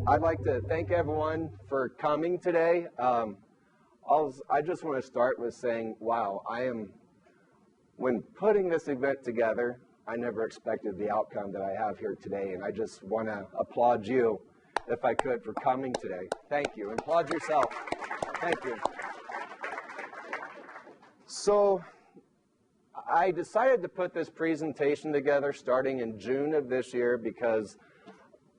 I'd like to thank everyone for coming today. I just want to start with saying, wow, when putting this event together, I never expected the outcome that I have here today, and I just want to applaud you, if I could, for coming today. Thank you. And applaud yourself. Thank you. So, I decided to put this presentation together starting in June of this year because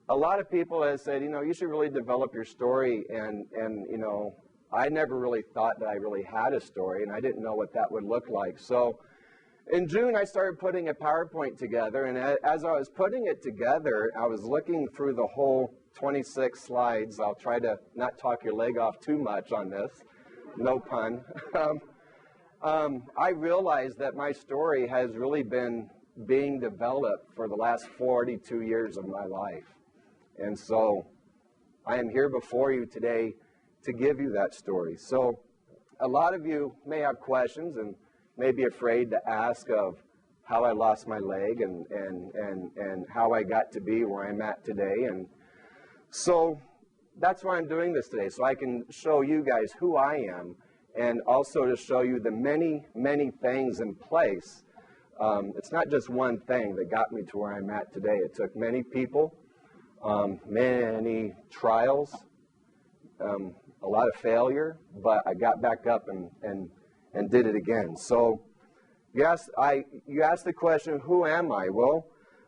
a lot of people have said, you should really develop your story, and I never really thought that I really had a story, and I didn't know what that would look like. So in June, I started putting a PowerPoint together, and as I was putting it together, I was looking through the whole 26 slides. I'll try to not talk your leg off too much on this, no pun. I realized that my story has really been being developed for the last 42 years of my life. And so I am here before you today to give you that story. So a lot of you may have questions and may be afraid to ask of how I lost my leg and how I got to be where I'm at today. And so that's why I'm doing this today, so I can show you guys who I am and also to show you the many, many things in place. It's not just one thing that got me to where I'm at today. It took many people, many trials, a lot of failure, but I got back up and did it again. So you asked the question, who am I? Well,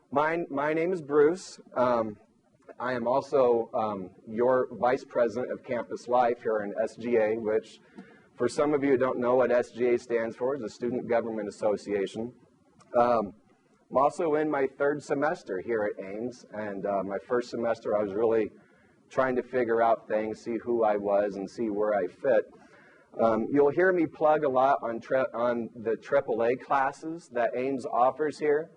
my name is Bruce. I am also your Vice President of Campus Life here in SGA, which for some of you who don't know what SGA stands for, is the Student Government Association. I'm also in my third semester here at Ames, and my first semester I was really trying to figure out things, see who I was, and see where I fit. You'll hear me plug a lot on the AAA classes that Ames offers here,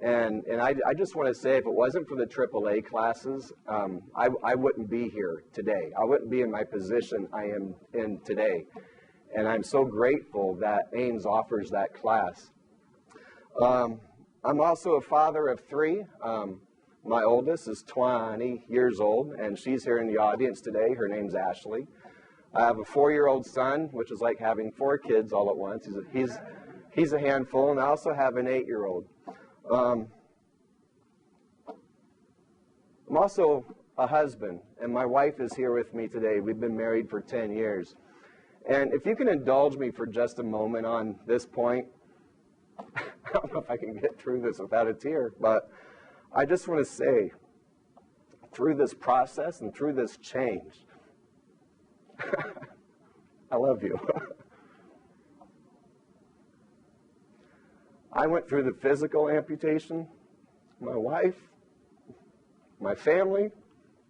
and I just want to say, if it wasn't for the AAA classes, I wouldn't be here today. I wouldn't be in my position I am in today, and I'm so grateful that Ames offers that class. I'm also a father of three. My oldest is 20 years old, and she's here in the audience today. Her name's Ashley. I have a 4-year-old son, which is like having 4 kids all at once. He's a handful, and I also have an 8-year-old. I'm also a husband, and my wife is here with me today. We've been married for 10 years. And if you can indulge me for just a moment on this point, I don't know if I can get through this without a tear, but I just want to say, through this process and through this change, I love you. I went through the physical amputation. My wife, my family,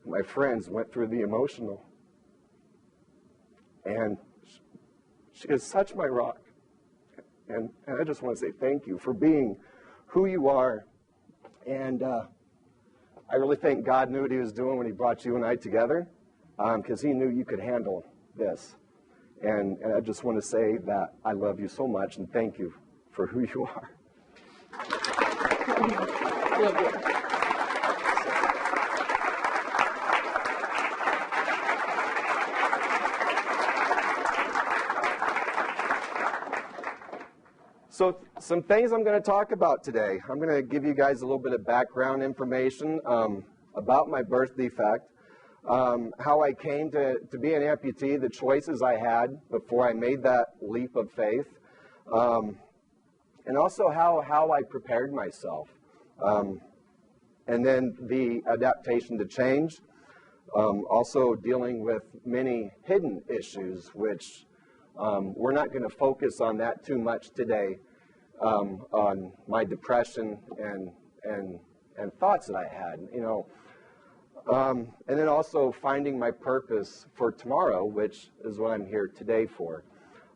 my friends went through the emotional. And she is such my rock. And I just want to say thank you for being who you are. And I really think God knew what he was doing when he brought you and I together, because he knew you could handle this. And I just want to say that I love you so much and thank you for who you are. Love you. So some things I'm going to talk about today. I'm going to give you guys a little bit of background information about my birth defect, how I came to be an amputee, the choices I had before I made that leap of faith, and also how I prepared myself, and then the adaptation to change, also dealing with many hidden issues, which we're not going to focus on that too much today, on my depression and thoughts that I had, and then also finding my purpose for tomorrow, which is what I'm here today for.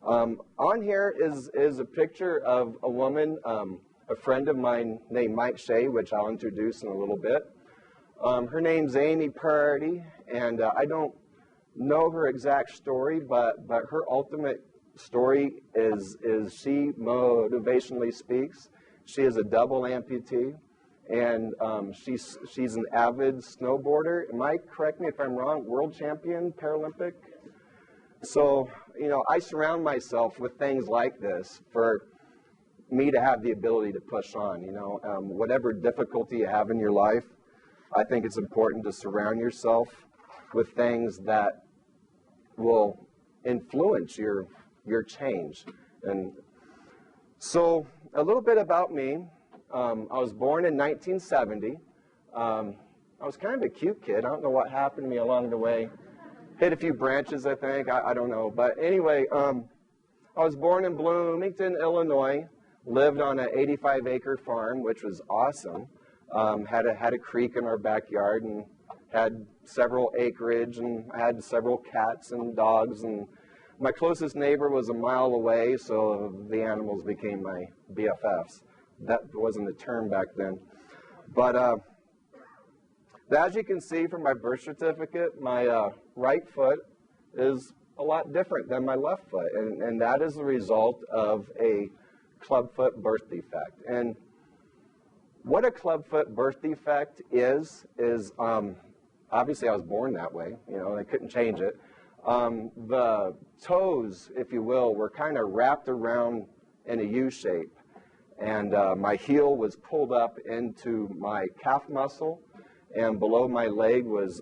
On here is a picture of a woman, a friend of mine named Shea, which I'll introduce in a little bit. Her name's Amy Purdy, and I don't know her exact story, but her ultimate story is she motivationally speaks. She is a double amputee. and she's an avid snowboarder. Correct me if I'm wrong, world champion, Paralympic? So, I surround myself with things like this for me to have the ability to push on, whatever difficulty you have in your life. I think it's important to surround yourself with things that will influence your change. And so a little bit about me. I was born in 1970. I was kind of a cute kid. I don't know what happened to me along the way. Hit a few branches, I think. I don't know. But anyway, I was born in Bloomington, Illinois. Lived on an 85-acre farm, which was awesome. Had a creek in our backyard and had several acreage, and I had several cats and dogs. And my closest neighbor was a mile away, so the animals became my BFFs. That wasn't a term back then. But as you can see from my birth certificate, my right foot is a lot different than my left foot, and that is the result of a clubfoot birth defect. And what a clubfoot birth defect is obviously I was born that way, I couldn't change it. The toes, if you will, were kind of wrapped around in a U shape, and my heel was pulled up into my calf muscle, and below my leg was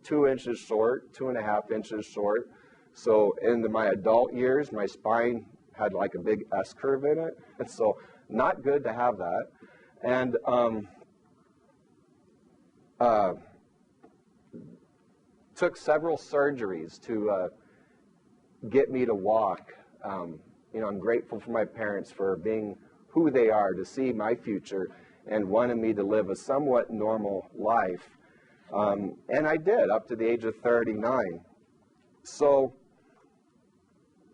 2 inches short, 2.5 inches short. So in my adult years, my spine had like a big S curve in it, and so not good to have that. And took several surgeries to get me to walk. I'm grateful for my parents for being who they are, to see my future and wanted me to live a somewhat normal life. And I did, up to the age of 39. So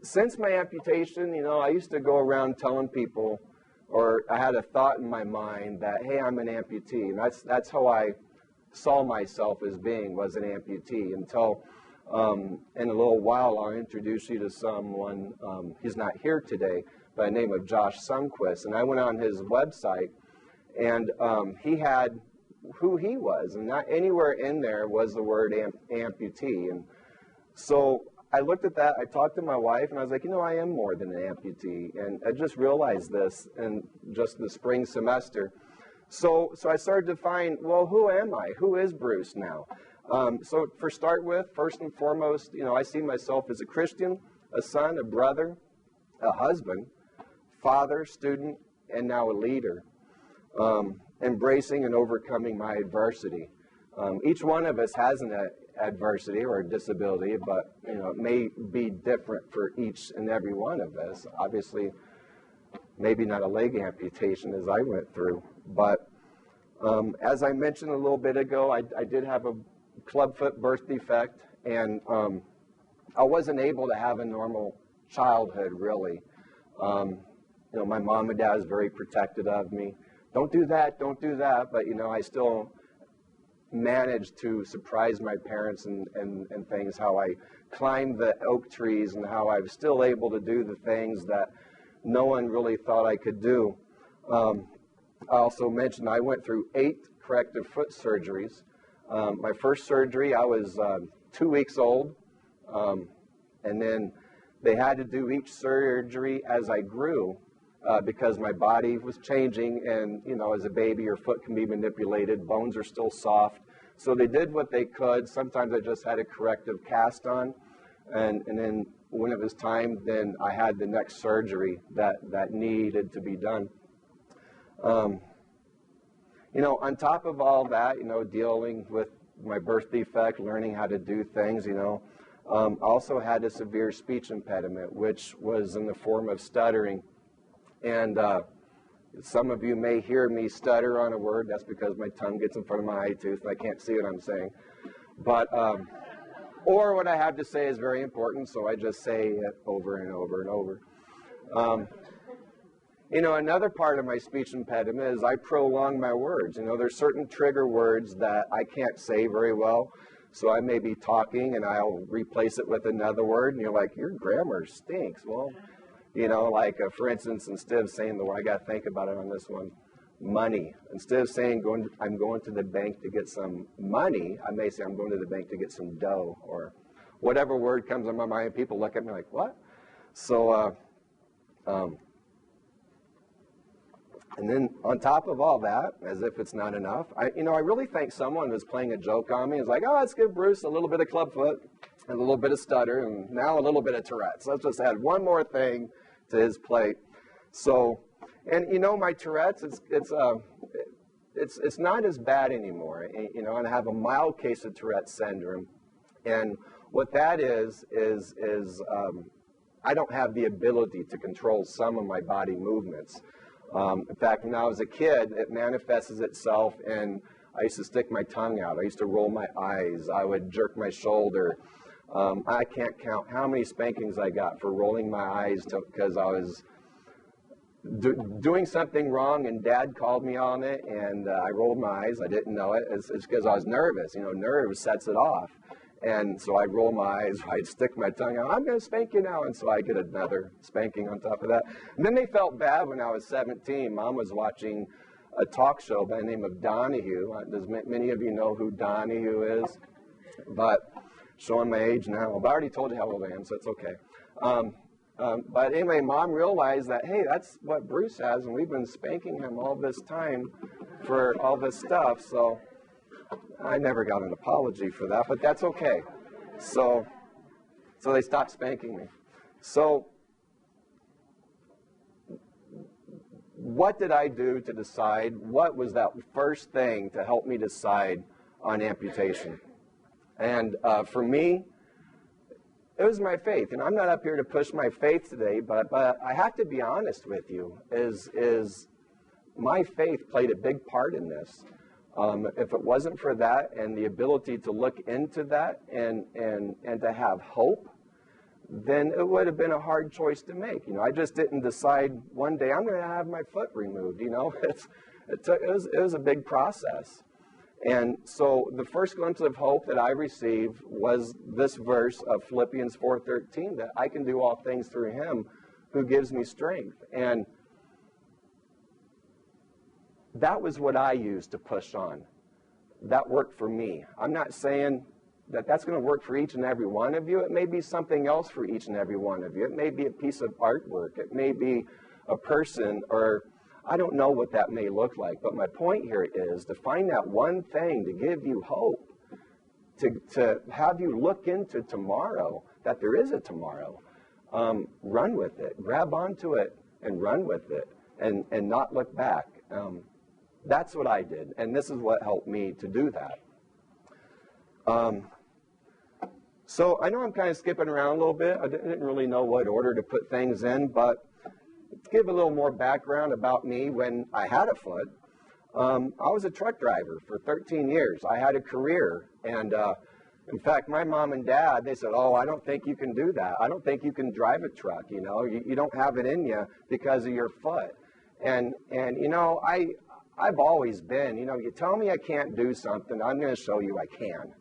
since my amputation, I used to go around telling people, or I had a thought in my mind that, hey, I'm an amputee. And that's how I saw myself as being, was an amputee, until in a little while I'll introduce you to someone, he's not here today, by the name of Josh Sundquist. And I went on his website, and he had who he was, and not anywhere in there was the word amputee. And so I looked at that, I talked to my wife, and I was like, I am more than an amputee. And I just realized this in just the spring semester. So I started to find, well, who am I? Who is Bruce now? So first and foremost, I see myself as a Christian, a son, a brother, a husband, father, student, and now a leader, embracing and overcoming my adversity. Each one of us has an adversity or a disability, but it may be different for each and every one of us. Obviously, maybe not a leg amputation as I went through, but as I mentioned a little bit ago, I did have a clubfoot birth defect, and I wasn't able to have a normal childhood, really. My mom and dad was very protective of me. Don't do that, but I still managed to surprise my parents and things, how I climbed the oak trees and how I was still able to do the things that no one really thought I could do. I also mentioned I went through 8 corrective foot surgeries. My first surgery, I was 2 weeks old, and then they had to do each surgery as I grew, because my body was changing, and as a baby your foot can be manipulated, bones are still soft, so they did what they could. Sometimes I just had a corrective cast on, and then when it was time, then I had the next surgery that needed to be done. On top of all that, dealing with my birth defect, learning how to do things, also had a severe speech impediment, which was in the form of stuttering. And some of you may hear me stutter on a word. That's because my tongue gets in front of my eye tooth and I can't see what I'm saying. But, or what I have to say is very important, so I just say it over and over and over. Another part of my speech impediment is I prolong my words. There's certain trigger words that I can't say very well. So I may be talking and I'll replace it with another word, and you're like, your grammar stinks. Well, for instance, instead of saying the word, I got to think about it on this one. money. Instead of saying I'm going to the bank to get some money, I may say I'm going to the bank to get some dough, or whatever word comes in my mind. People look at me like, what? So, and then on top of all that, as if it's not enough, I really think someone was playing a joke on me. It's like, oh, let's give Bruce a little bit of clubfoot, and a little bit of stutter, and now a little bit of Tourette's. Let's just add one more thing to his plate. So, and my Tourette's, it's not as bad anymore. And I have a mild case of Tourette's syndrome, and what that is I don't have the ability to control some of my body movements. In fact, when I was a kid, it manifests itself, and I used to stick my tongue out. I used to roll my eyes. I would jerk my shoulder. I can't count how many spankings I got for rolling my eyes because I was doing something wrong, and Dad called me on it, and I rolled my eyes. I didn't know it. It's because I was nervous. Nerves sets it off. And so I'd roll my eyes, I'd stick my tongue out, I'm going to spank you now, and so I get another spanking on top of that. And then they felt bad when I was 17. Mom was watching a talk show by the name of Donahue. Does many of you know who Donahue is? But showing my age now. But I already told you how old I am, so it's okay. But anyway, Mom realized that, hey, that's what Bruce has, and we've been spanking him all this time for all this stuff, so I never got an apology for that, but that's okay. So they stopped spanking me. So what did I do to decide? What was that first thing to help me decide on amputation? And for me, it was my faith. And I'm not up here to push my faith today, but I have to be honest with you, is my faith played a big part in this. If it wasn't for that and the ability to look into that and to have hope, then it would have been a hard choice to make. I just didn't decide one day I'm going to have my foot removed. It was a big process. And so the first glimpse of hope that I received was this verse of Philippians 4:13, that I can do all things through him who gives me strength. And that was what I used to push on. That worked for me. I'm not saying that that's going to work for each and every one of you. It may be something else for each and every one of you. It may be a piece of artwork. It may be a person, or I don't know what that may look like. But my point here is to find that one thing to give you hope, to have you look into tomorrow, that there is a tomorrow. Run with it. Grab onto it and run with it and not look back. That's what I did, and this is what helped me to do that. So I know I'm kind of skipping around a little bit. I didn't really know what order to put things in, but to give a little more background about me, when I had a foot, I was a truck driver for 13 years. I had a career, and in fact, my mom and dad, they said, oh, I don't think you can do that. I don't think you can drive a truck, you don't have it in you because of your foot. And I've always been, you tell me I can't do something, I'm going to show you I can.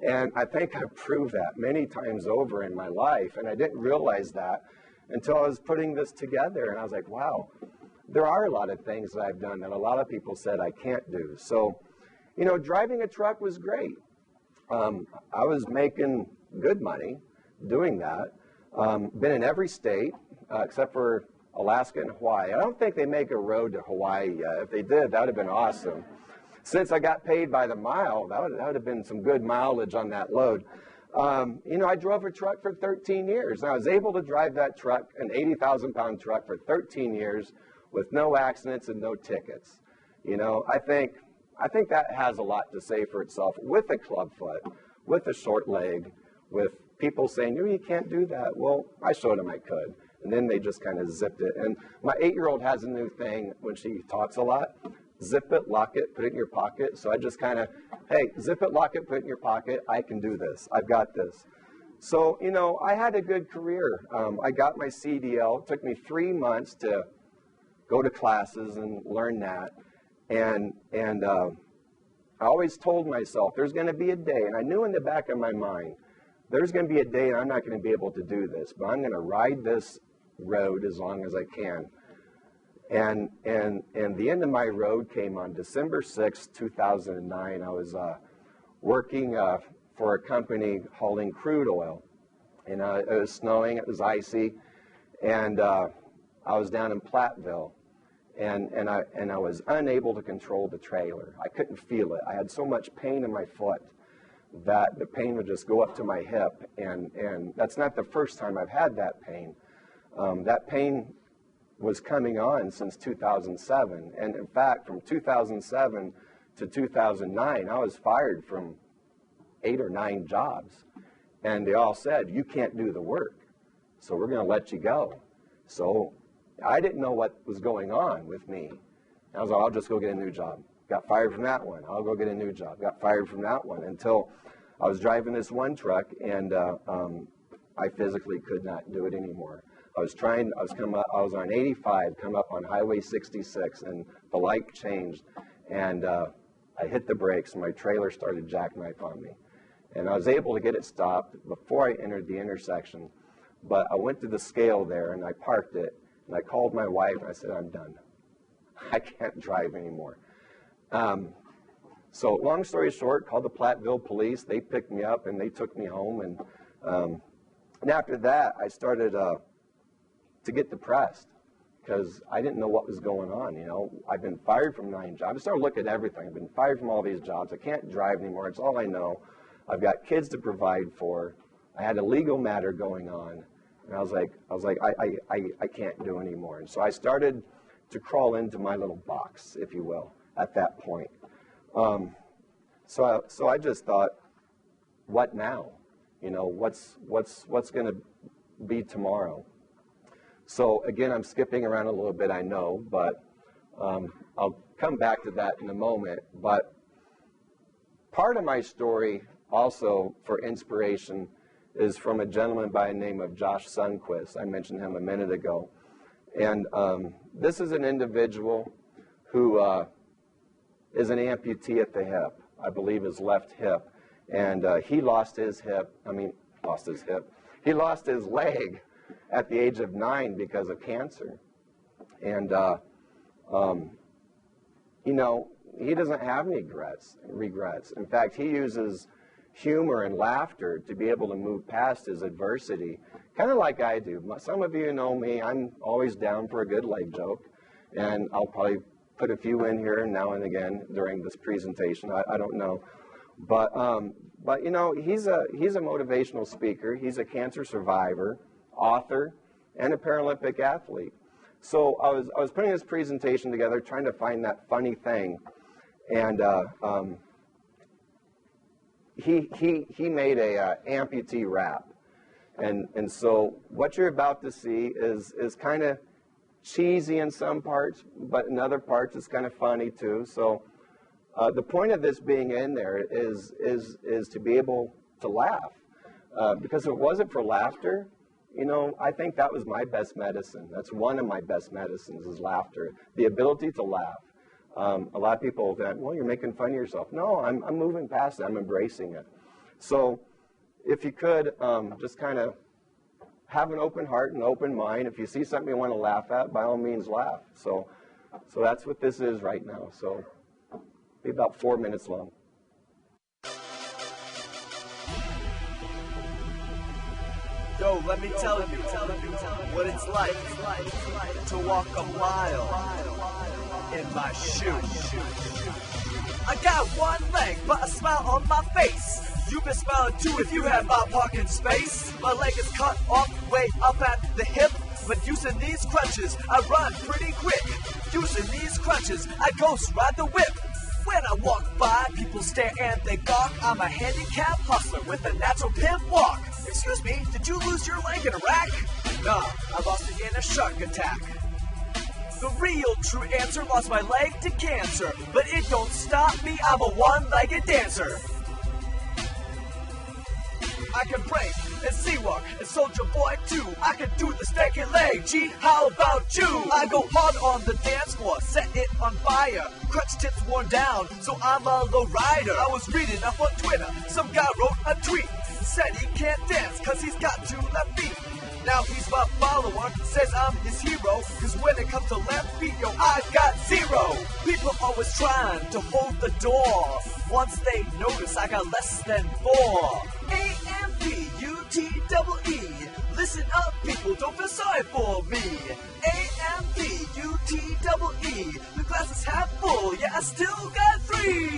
And I think I've proved that many times over in my life, and I didn't realize that until I was putting this together, and I was like, wow, there are a lot of things that I've done that a lot of people said I can't do. So, driving a truck was great. I was making good money doing that. Been in every state except for Alaska and Hawaii. I don't think they make a road to Hawaii yet. If they did, that would have been awesome. Since I got paid by the mile, that would have been some good mileage on that load. I drove a truck for 13 years. And I was able to drive that truck, an 80,000-pound truck, for 13 years with no accidents and no tickets. I think that has a lot to say for itself, with a clubfoot, with a short leg, with people saying, you can't do that. Well, I showed them I could. And then they just kind of zipped it. And my 8-year-old has a new thing when she talks a lot. Zip it, lock it, put it in your pocket. So I just kind of, hey, zip it, lock it, put it in your pocket. I can do this. I've got this. So, I had a good career. I got my CDL. It took me 3 months to go to classes and learn that. And I always told myself there's going to be a day, and I knew in the back of my mind, there's going to be a day I'm not going to be able to do this, but I'm going to ride this road as long as I can. And the end of my road came on December 6, 2009. I was working for a company hauling crude oil. And it was snowing, it was icy, and I was down in Platteville. And I was unable to control the trailer. I couldn't feel it. I had so much pain in my foot that the pain would just go up to my hip. And that's not the first time I've had that pain. That pain was coming on since 2007. And in fact, from 2007 to 2009, I was fired from 8 or 9 jobs. And they all said, you can't do the work, so we're going to let you go. So I didn't know what was going on with me. I was like, I'll just go get a new job. Got fired from that one. I'll go get a new job. Got fired from that one until I was driving this one truck, and I physically could not do it anymore. I was on 85, come up on Highway 66, and the light changed, and I hit the brakes, and my trailer started jackknife on me. And I was able to get it stopped before I entered the intersection, but I went to the scale there, and I parked it, and I called my wife, and I said, I'm done. I can't drive anymore. So long story short, called the Platteville police. They picked me up, and they took me home. And after that, I started to get depressed because I didn't know what was going on. You know, I've been fired from 9 jobs. I started looking at everything. I've been fired from all these jobs. I can't drive anymore. It's all I know. I've got kids to provide for. I had a legal matter going on. And I was like, I can't do anymore. And so I started to crawl into my little box, if you will, at that point. So I just thought, what now? You know, what's going to be tomorrow? So again, I'm skipping around a little bit, I know, but I'll come back to that in a moment. But part of my story also for inspiration is from a gentleman by the name of Josh Sundquist. I mentioned him a minute ago. And this is an individual who is an amputee at the hip, I believe his left hip. And he lost his hip. He lost his leg at the age of 9 because of cancer. And, you know, he doesn't have any regrets. In fact, he uses humor and laughter to be able to move past his adversity, kind of like I do. Some of you know me, I'm always down for a good leg joke, and I'll probably put a few in here now and again during this presentation. I don't know. But you know, he's a motivational speaker. He's a cancer survivor, author, and a Paralympic athlete. So I was putting this presentation together, trying to find that funny thing, and he made a amputee rap, and so what you're about to see is kind of cheesy in some parts, but in other parts it's kind of funny too. So the point of this being in there is to be able to laugh, because if it wasn't for laughter, you know, I think that was my best medicine. That's one of my best medicines, is laughter, the ability to laugh. A lot of people think, well, you're making fun of yourself. No, I'm moving past it. I'm embracing it. So if you could just kind of have an open heart and open mind. If you see something you want to laugh at, by all means laugh. So that's what this is right now. So be about 4 minutes long. Yo, let me tell you what it's like to walk a mile in my shoes. I got one leg, but a smile on my face. You've been smiling too if you have my parking space. My leg is cut off way up at the hip, but using these crutches, I run pretty quick. Using these crutches, I ghost ride the whip. When I walk by, people stare and they gawk. I'm a handicapped hustler with a natural pimp walk. Excuse me, did you lose your leg in Iraq? Nah, I lost it in a shark attack. The real true answer, lost my leg to cancer. But it don't stop me, I'm a one-legged dancer. I can break and C-walk and Soldier Boy too. I can do the stanky leg, gee, how about you? I go hard on the dance floor, set it on fire. Crutch tips worn down, so I'm a low rider. I was reading up on Twitter, some guy wrote a tweet. Said he can't dance cause he's got 2 left feet. Now he's my follower, says I'm his hero. Cause when it comes to left feet, yo, I've got zero. People always trying to hold the door. Once they notice I got less than 4. A-M-P-U-T-E-E. Listen up, people, don't feel sorry for me. A-M-P-U-T-E-E. The glass is half full, yeah, I still got 3.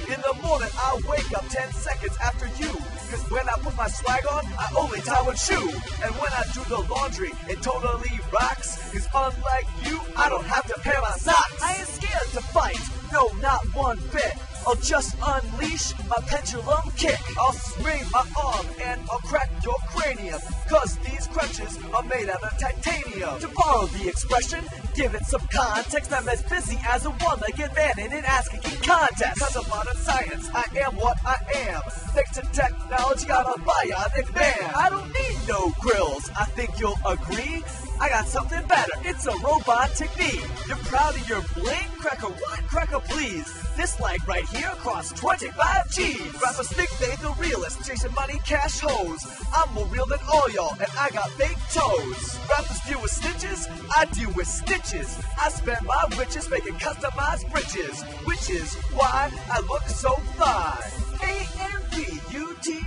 In the morning, I wake up 10 seconds after you. Cause when I put my swag on, I only tie one shoe. And when I do the laundry, it totally rocks. Cause unlike you, I don't have to pair my socks. I ain't scared to fight, no, not one bit. I'll just unleash my pendulum kick. I'll swing my arm and I'll crack your cranium. Cause these crutches are made out of titanium. To borrow the expression, give it some context. I'm as busy as a one-legged man in an ass-kicking contest. Cause of modern science, I am what I am. Thanks to technology, I'm a bionic man. I don't need no grills, I think you'll agree. I got something better, it's a robotic knee. You're proud of your bling? Cracker what? Cracker please. This leg right here costs 25 G's. Rappers think they the realest, chasing money, cash hoes. I'm more real than all y'all, and I got fake toes. Rappers deal with stitches, I deal with stitches. I spend my riches making customized bridges, which is why I look so fly. A-M-P-U-T-E-E.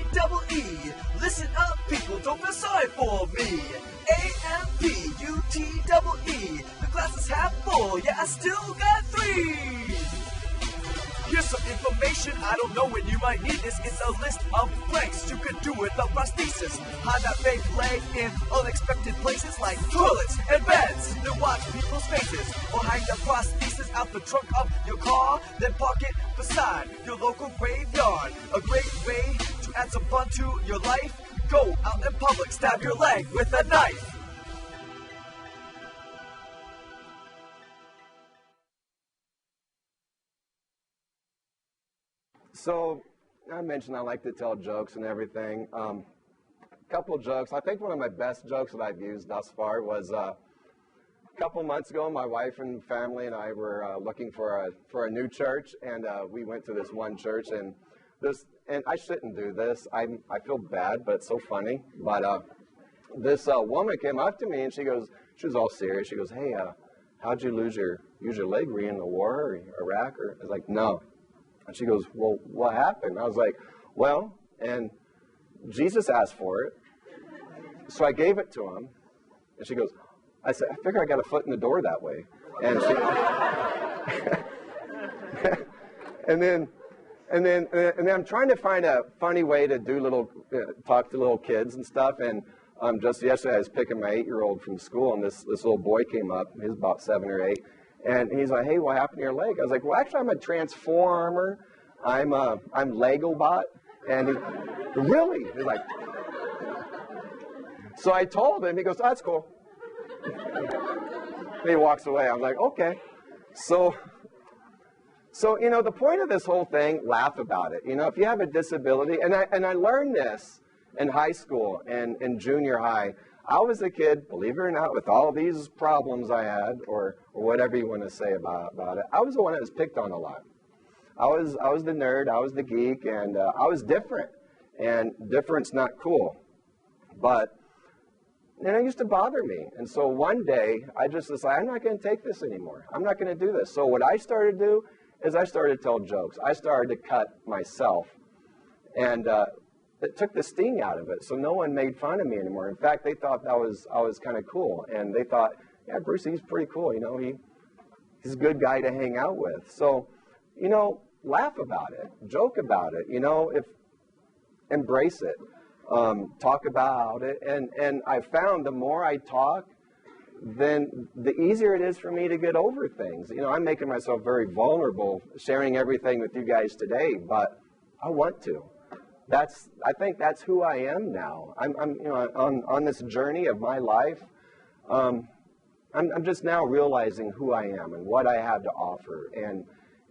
Listen up, people, don't feel sorry for me. A-M-P-U-T-E-E. The glass is half full, yeah, I still got 3. Here's some information I don't know when you might need this. It's a list of blanks you could do with a prosthesis. Hide that fake leg in unexpected places like toilets and beds. Then watch people's faces. Or hang the prosthesis out the trunk of your car. Then park it beside your local graveyard. A great way to add some fun to your life. Go out in public, stab your leg with a knife. So, I mentioned I like to tell jokes and everything. A couple jokes. I think one of my best jokes that I've used thus far was a couple months ago, my wife and family and I were looking for a new church, and we went to this one church, and I shouldn't do this. I feel bad, but it's so funny. But this woman came up to me, and she was all serious. She goes, "Hey, how'd you lose your leg? Were you in the war or Iraq?" Or I was like, "No." And she goes, "Well, what happened?" I was like, "Well," and Jesus asked for it, so I gave it to him. And she goes, I said, "I figure I got a foot in the door that way." And she, and then I'm trying to find a funny way to do talk to little kids and stuff. And just yesterday, I was picking my 8-year-old from school, and this little boy came up. He was about 7 or 8. And he's like, "Hey, what happened to your leg?" I was like, "Well, actually, I'm a transformer. I'm Legobot." And he, "Really?" He's like, so I told him. He goes, "Oh, that's cool." And he walks away. I'm like, "Okay." So the point of this whole thing, laugh about it. If you have a disability, and I learned this in high school and in junior high. I was a kid, believe it or not, with all these problems I had, or whatever you want to say about it. I was the one that was picked on a lot. I was the nerd, I was the geek, and I was different. And different's not cool. But it used to bother me. And so one day, I just decided, I'm not going to take this anymore. I'm not going to do this. So what I started to do is I started to tell jokes. I started to cut myself. And it took the sting out of it, so no one made fun of me anymore. In fact, they thought I was kind of cool, and they thought, "Yeah, Brucey, he's pretty cool. He's a good guy to hang out with." So, laugh about it, joke about it. Embrace it, talk about it, and I found the more I talk, then the easier it is for me to get over things. I'm making myself very vulnerable, sharing everything with you guys today, but I want to. I think that's who I am now. I'm on this journey of my life. I'm just now realizing who I am and what I have to offer.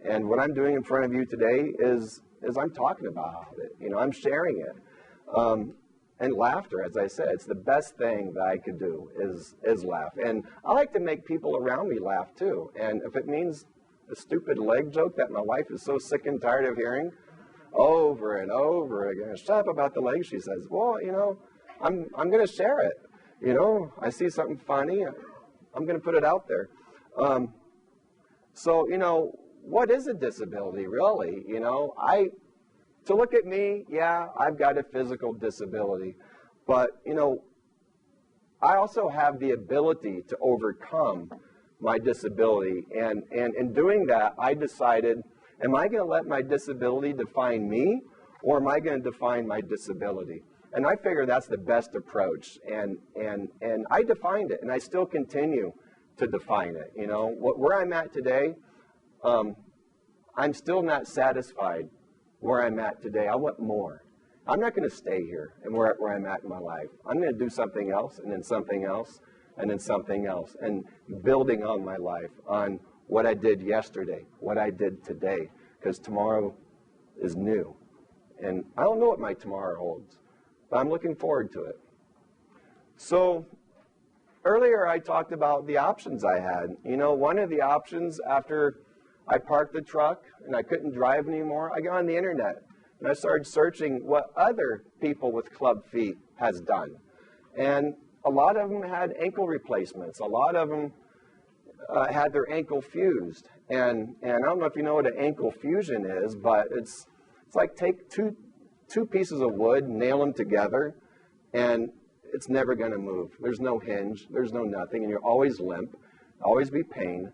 And what I'm doing in front of you today is I'm talking about it. I'm sharing it. And laughter, as I said, it's the best thing that I could do is laugh. And I like to make people around me laugh too. And if it means a stupid leg joke that my wife is so sick and tired of hearing over and over again. "Shut up about the leg," she says. "Well, I'm going to share it. You know, I see something funny, I'm going to put it out there. So, you know, what is a disability, really? You know, to look at me, yeah, I've got a physical disability. But, you know, I also have the ability to overcome my disability. And in doing that, I decided, am I going to let my disability define me, or am I going to define my disability? And I figure that's the best approach. And I defined it, and I still continue to define it. You know, where I'm at today, I'm still not satisfied where I'm at today. I want more. I'm not going to stay here and where I'm at in my life. I'm going to do something else, and then something else, and then something else, and building on my life, on what I did yesterday, what I did today, because tomorrow is new. And I don't know what my tomorrow holds, but I'm looking forward to it. So earlier I talked about the options I had. You know, one of the options after I parked the truck and I couldn't drive anymore, I got on the internet and I started searching what other people with club feet has done. And a lot of them had ankle replacements. A lot of them had their ankle fused. And I don't know if you know what an ankle fusion is, but it's like take two pieces of wood, nail them together, and it's never going to move. There's no hinge, there's no nothing, and you're always limp, always be pain.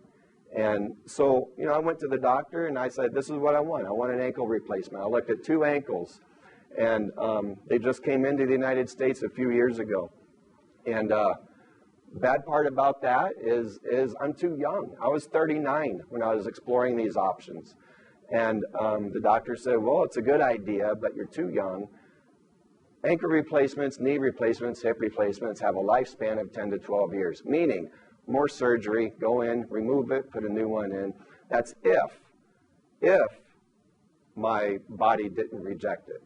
And so, you know, I went to the doctor and I said, this is what I want. I want an ankle replacement. I looked at 2 ankles, and they just came into the United States a few years ago. And bad part about that is I'm too young. I was 39 when I was exploring these options. And the doctor said, well, it's a good idea, but you're too young. Ankle replacements, knee replacements, hip replacements have a lifespan of 10 to 12 years, meaning more surgery, go in, remove it, put a new one in. That's if my body didn't reject it.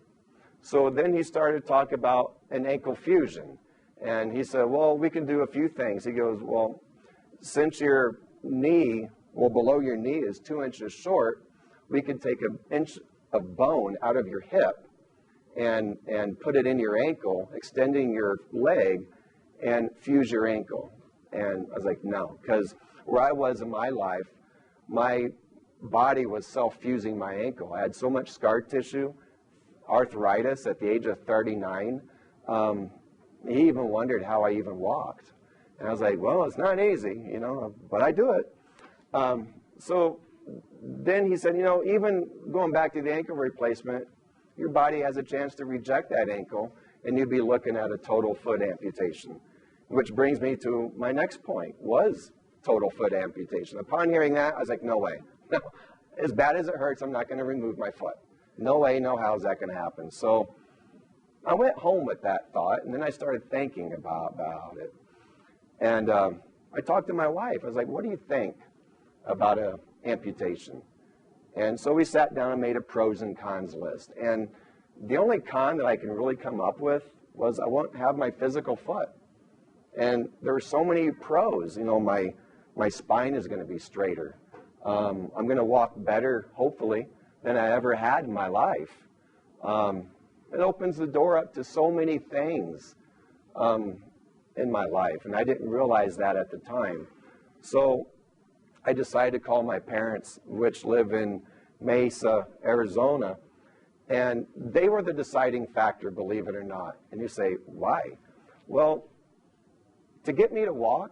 So then he started to talk about an ankle fusion. And he said, well, we can do a few things. He goes, well, since your knee, well, below your knee is 2 inches short, we can take an inch of bone out of your hip and put it in your ankle, extending your leg, and fuse your ankle. And I was like, no, because where I was in my life, my body was self-fusing my ankle. I had so much scar tissue, arthritis at the age of 39. He even wondered how I even walked. And I was like, well, it's not easy, you know, but I do it. So then he said, you know, even going back to the ankle replacement, your body has a chance to reject that ankle, and you'd be looking at a total foot amputation. Which brings me to my next point, was total foot amputation. Upon hearing that, I was like, no way. No. As bad as it hurts, I'm not going to remove my foot. No way, no how is that going to happen. So I went home with that thought, and then I started thinking about it. And I talked to my wife. I was like, what do you think about an amputation? And so we sat down and made a pros and cons list. And the only con that I can really come up with was I won't have my physical foot. And there are so many pros. You know, my spine is going to be straighter. I'm going to walk better, hopefully, than I ever had in my life. It opens the door up to so many things in my life, and I didn't realize that at the time. So I decided to call my parents, which live in Mesa, Arizona, and they were the deciding factor, believe it or not. And you say, why? Well, to get me to walk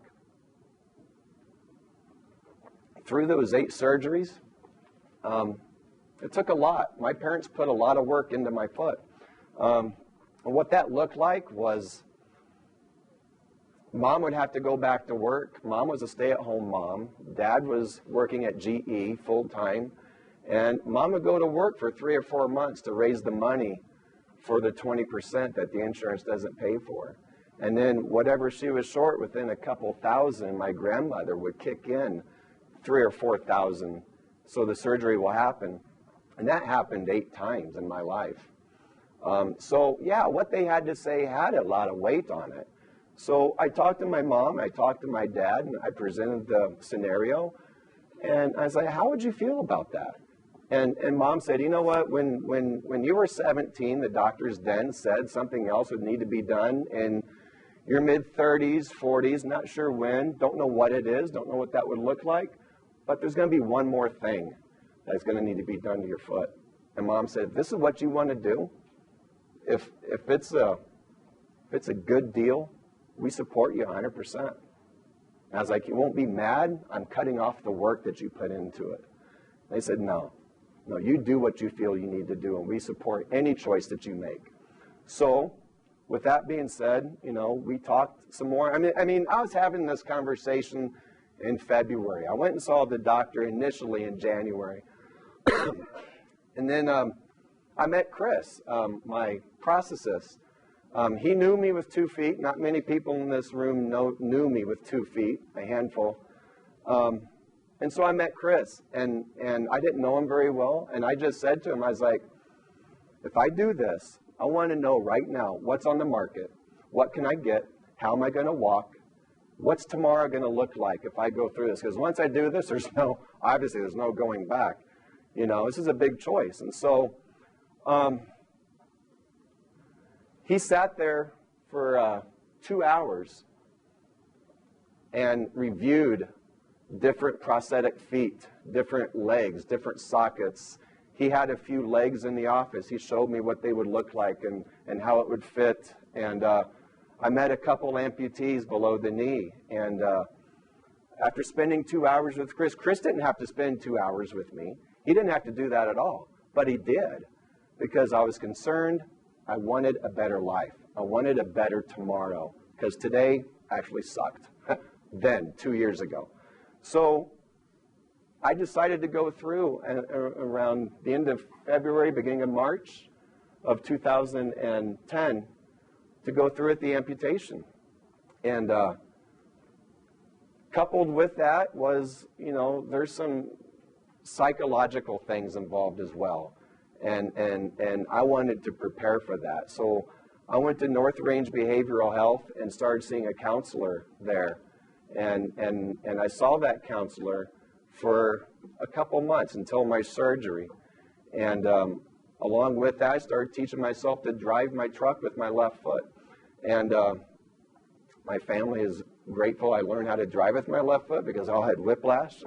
through those 8 surgeries, it took a lot. My parents put a lot of work into my foot. And what that looked like was Mom would have to go back to work. Mom was a stay-at-home mom. Dad was working at GE full-time. And Mom would go to work for 3 or 4 months to raise the money for the 20% that the insurance doesn't pay for. And then whatever she was short, within a couple thousand, my grandmother would kick in 3,000 or 4,000, so the surgery will happen. And that happened 8 times in my life. So yeah, what they had to say had a lot of weight on it. So I talked to my mom, I talked to my dad, and I presented the scenario. And I was like, how would you feel about that? And Mom said, you know what, when you were 17, the doctors then said something else would need to be done. And your mid-30s, 40s, not sure when, don't know what it is, don't know what that would look like, but there's going to be one more thing that's going to need to be done to your foot. And Mom said, this is what you want to do? If it's a good deal, we support you 100%. And I was like, you won't be mad? I'm cutting off the work that you put into it. They said, no, you do what you feel you need to do, and we support any choice that you make. So, with that being said, we talked some more. I mean, I was having this conversation in February. I went and saw the doctor initially in January. And then I met Chris, my prosthetist. He knew me with 2 feet. Not many people in this room knew me with 2 feet, a handful. And so I met Chris, and I didn't know him very well. And I just said to him, I was like, if I do this, I want to know right now what's on the market, what can I get, how am I going to walk, what's tomorrow going to look like if I go through this? Because once I do this, obviously there's no going back. This is a big choice. And so he sat there for 2 hours and reviewed different prosthetic feet, different legs, different sockets. He had a few legs in the office. He showed me what they would look like and how it would fit. And I met a couple amputees below the knee. And after spending 2 hours with Chris didn't have to spend 2 hours with me. He didn't have to do that at all. But he did, because I was concerned. I wanted a better life. I wanted a better tomorrow, because today actually sucked then, 2 years ago. So I decided to go through around the end of February, beginning of March of 2010 to go through with the amputation. And coupled with that was, there's some psychological things involved as well. And I wanted to prepare for that. So I went to North Range Behavioral Health and started seeing a counselor there. And I saw that counselor for a couple months until my surgery. And along with that, I started teaching myself to drive my truck with my left foot. And my family is grateful I learned how to drive with my left foot, because I all had whiplash.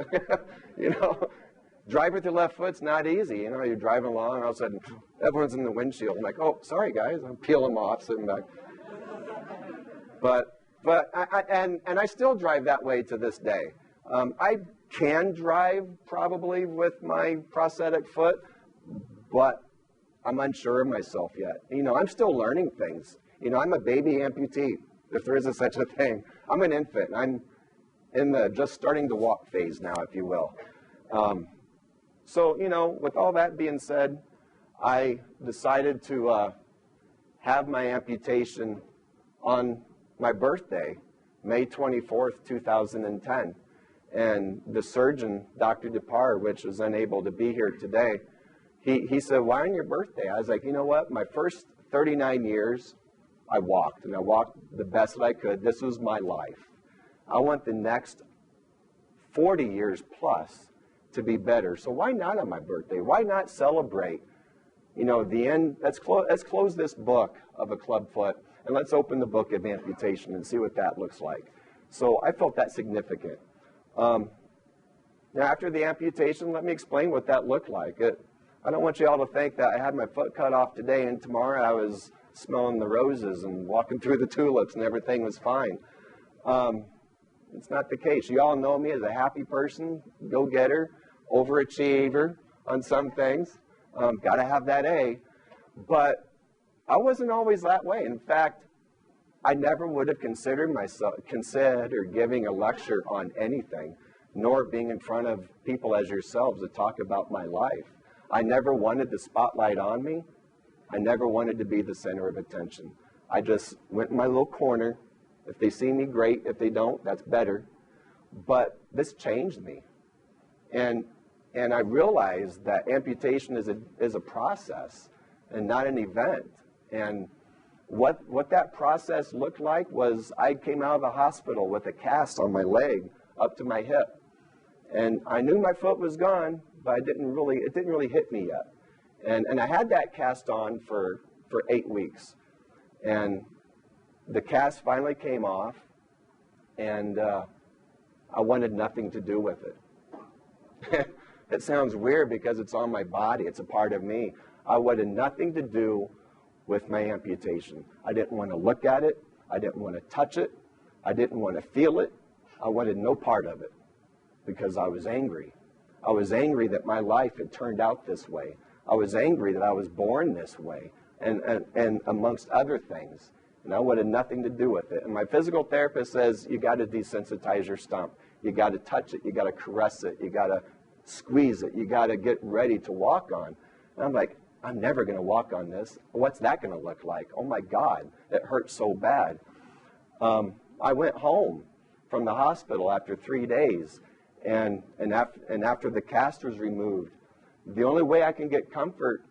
Drive with your left foot's not easy. You're driving along and all of a sudden everyone's in the windshield. I'm like, oh, sorry guys, I'm peeling them off, sitting back. But I still drive that way to this day. I can drive probably with my prosthetic foot, but I'm unsure of myself yet. I'm still learning things. I'm a baby amputee, if there is such a thing. I'm an infant. I'm in the just starting to walk phase now, if you will. So, with all that being said, I decided to have my amputation on my birthday, May 24th, 2010. And the surgeon, Dr. DePar, which was unable to be here today, he said, why on your birthday? I was like, you know what? My first 39 years, I walked, and I walked the best that I could. This was my life. I want the next 40 years plus to be better. So why not on my birthday? Why not celebrate, the end? Let's close this book of a clubfoot, and let's open the book of amputation and see what that looks like. So I felt that significant. Now, after the amputation, let me explain what that looked like. I don't want you all to think that I had my foot cut off today and tomorrow I was smelling the roses and walking through the tulips and everything was fine. It's not the case. You all know me as a happy person, go-getter, overachiever on some things. Got to have that A. But I wasn't always that way. In fact, I never would have considered giving a lecture on anything, nor being in front of people as yourselves to talk about my life. I never wanted the spotlight on me. I never wanted to be the center of attention. I just went in my little corner. If they see me, great. If they don't, that's better. But this changed me. And I realized that amputation is a process and not an event. And what that process looked like was I came out of the hospital with a cast on my leg up to my hip. And I knew my foot was gone, but it didn't really hit me yet. And I had that cast on for 8 weeks. And the cast finally came off, and I wanted nothing to do with it. It sounds weird because it's on my body. It's a part of me. I wanted nothing to do with my amputation. I didn't want to look at it. I didn't want to touch it. I didn't want to feel it. I wanted no part of it because I was angry. I was angry that my life had turned out this way. I was angry that I was born this way, and amongst other things. And I wanted nothing to do with it. And my physical therapist says, you got to desensitize your stump. You got to touch it. You got to caress it. You got to squeeze it. You got to get ready to walk on. And I'm like, I'm never going to walk on this. What's that going to look like? Oh my God, it hurts so bad. I went home from the hospital after 3 days, and after the cast was removed, the only way I can get comfort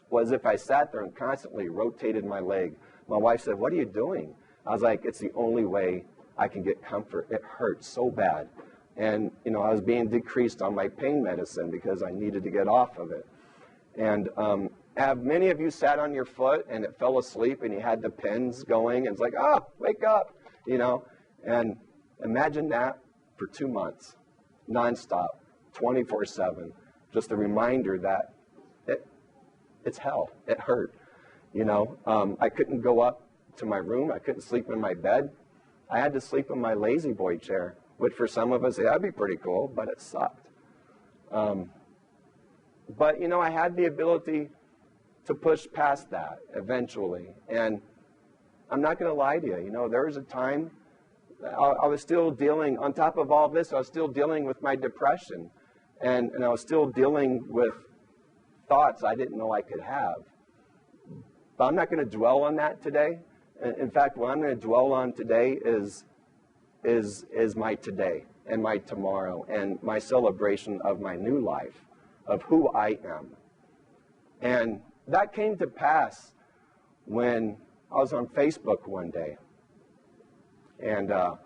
was if I sat there and constantly rotated my leg. My wife said, what are you doing? I was like, it's the only way I can get comfort. It hurts so bad. And, you know, I was being decreased on my pain medicine because I needed to get off of it. And have many of you sat on your foot and it fell asleep and you had the pins going and it's like, oh, wake up, you know? And imagine that for 2 months, nonstop, 24/7. Just a reminder that it's hell. It hurt. You know, I couldn't go up to my room. I couldn't sleep in my bed. I had to sleep in my lazy boy chair, which for some of us, yeah, that'd be pretty cool, but it sucked. But, you know, I had the ability to push past that eventually. And I'm not going to lie to you. You know, there was a time I was still dealing, on top of all this, I was still dealing with my depression. And I was still dealing with thoughts I didn't know I could have. But I'm not going to dwell on that today. In fact, what I'm going to dwell on today is my today and my tomorrow and my celebration of my new life, of who I am. And that came to pass when I was on Facebook one day. And I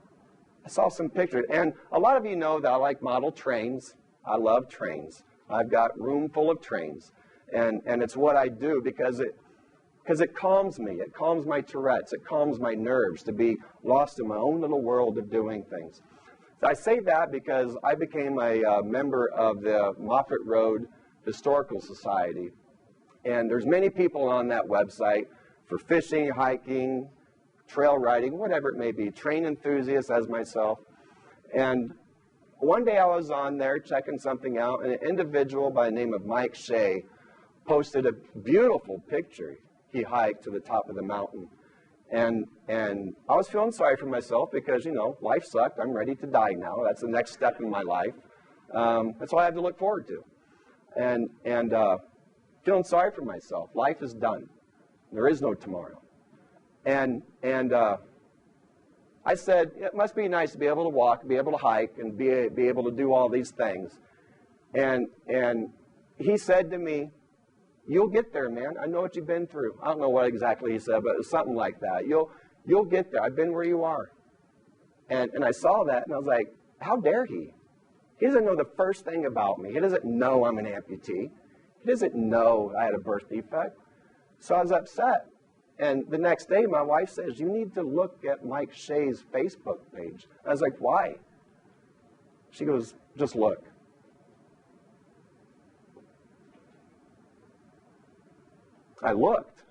saw some pictures. And a lot of you know that I like model trains. I love trains. I've got room full of trains. And it's what I do because it calms me. It calms my Tourette's. It calms my nerves to be lost in my own little world of doing things. So I say that because I became a member of the Moffett Road Historical Society. And there's many people on that website for fishing, hiking, trail riding, whatever it may be, train enthusiasts as myself. And one day I was on there checking something out, and an individual by the name of Mike Shea posted a beautiful picture. He hiked to the top of the mountain. And I was feeling sorry for myself because, you know, life sucked. I'm ready to die now. That's the next step in my life. That's all I have to look forward to. And feeling sorry for myself. Life is done. There is no tomorrow. And I said, it must be nice to be able to walk, be able to hike, and be able to do all these things. And he said to me, you'll get there, man. I know what you've been through. I don't know what exactly he said, but it was something like that. You'll get there. I've been where you are. And I saw that, and I was like, how dare he? He doesn't know the first thing about me. He doesn't know I'm an amputee. He doesn't know I had a birth defect. So I was upset. And the next day, my wife says, you need to look at Mike Shea's Facebook page. I was like, why? She goes, just look. I looked.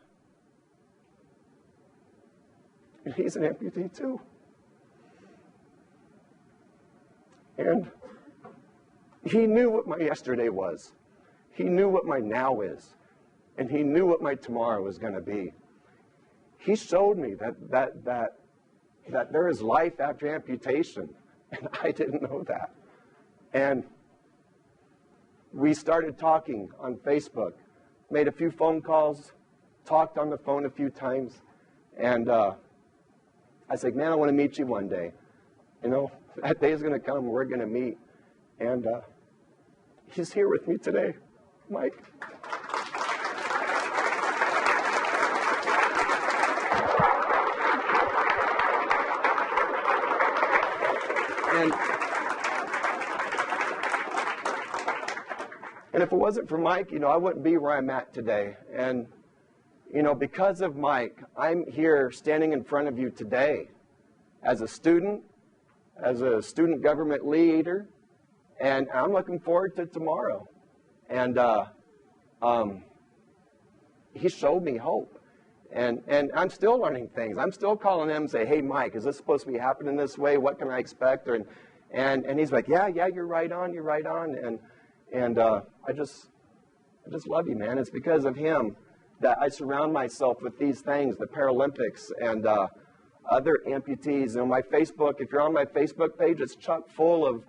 And he's an amputee too. And he knew what my yesterday was. He knew what my now is. And he knew what my tomorrow was going to be. He showed me that there is life after amputation. And I didn't know that. And we started talking on Facebook. Made a few phone calls, talked on the phone a few times, and I said, man, I want to meet you one day. You know, that day is going to come, we're going to meet. And he's here with me today, Mike. if it wasn't for Mike, I wouldn't be where I'm at today. And, because of Mike, I'm here standing in front of you today as a student government leader, and I'm looking forward to tomorrow. And he showed me hope. And I'm still learning things. I'm still calling him and say, hey, Mike, is this supposed to be happening this way? What can I expect? And he's like, yeah, you're right on. And I just love you, man. It's because of him that I surround myself with these things, the Paralympics and other amputees. My Facebook, if you're on my Facebook page, it's chock full of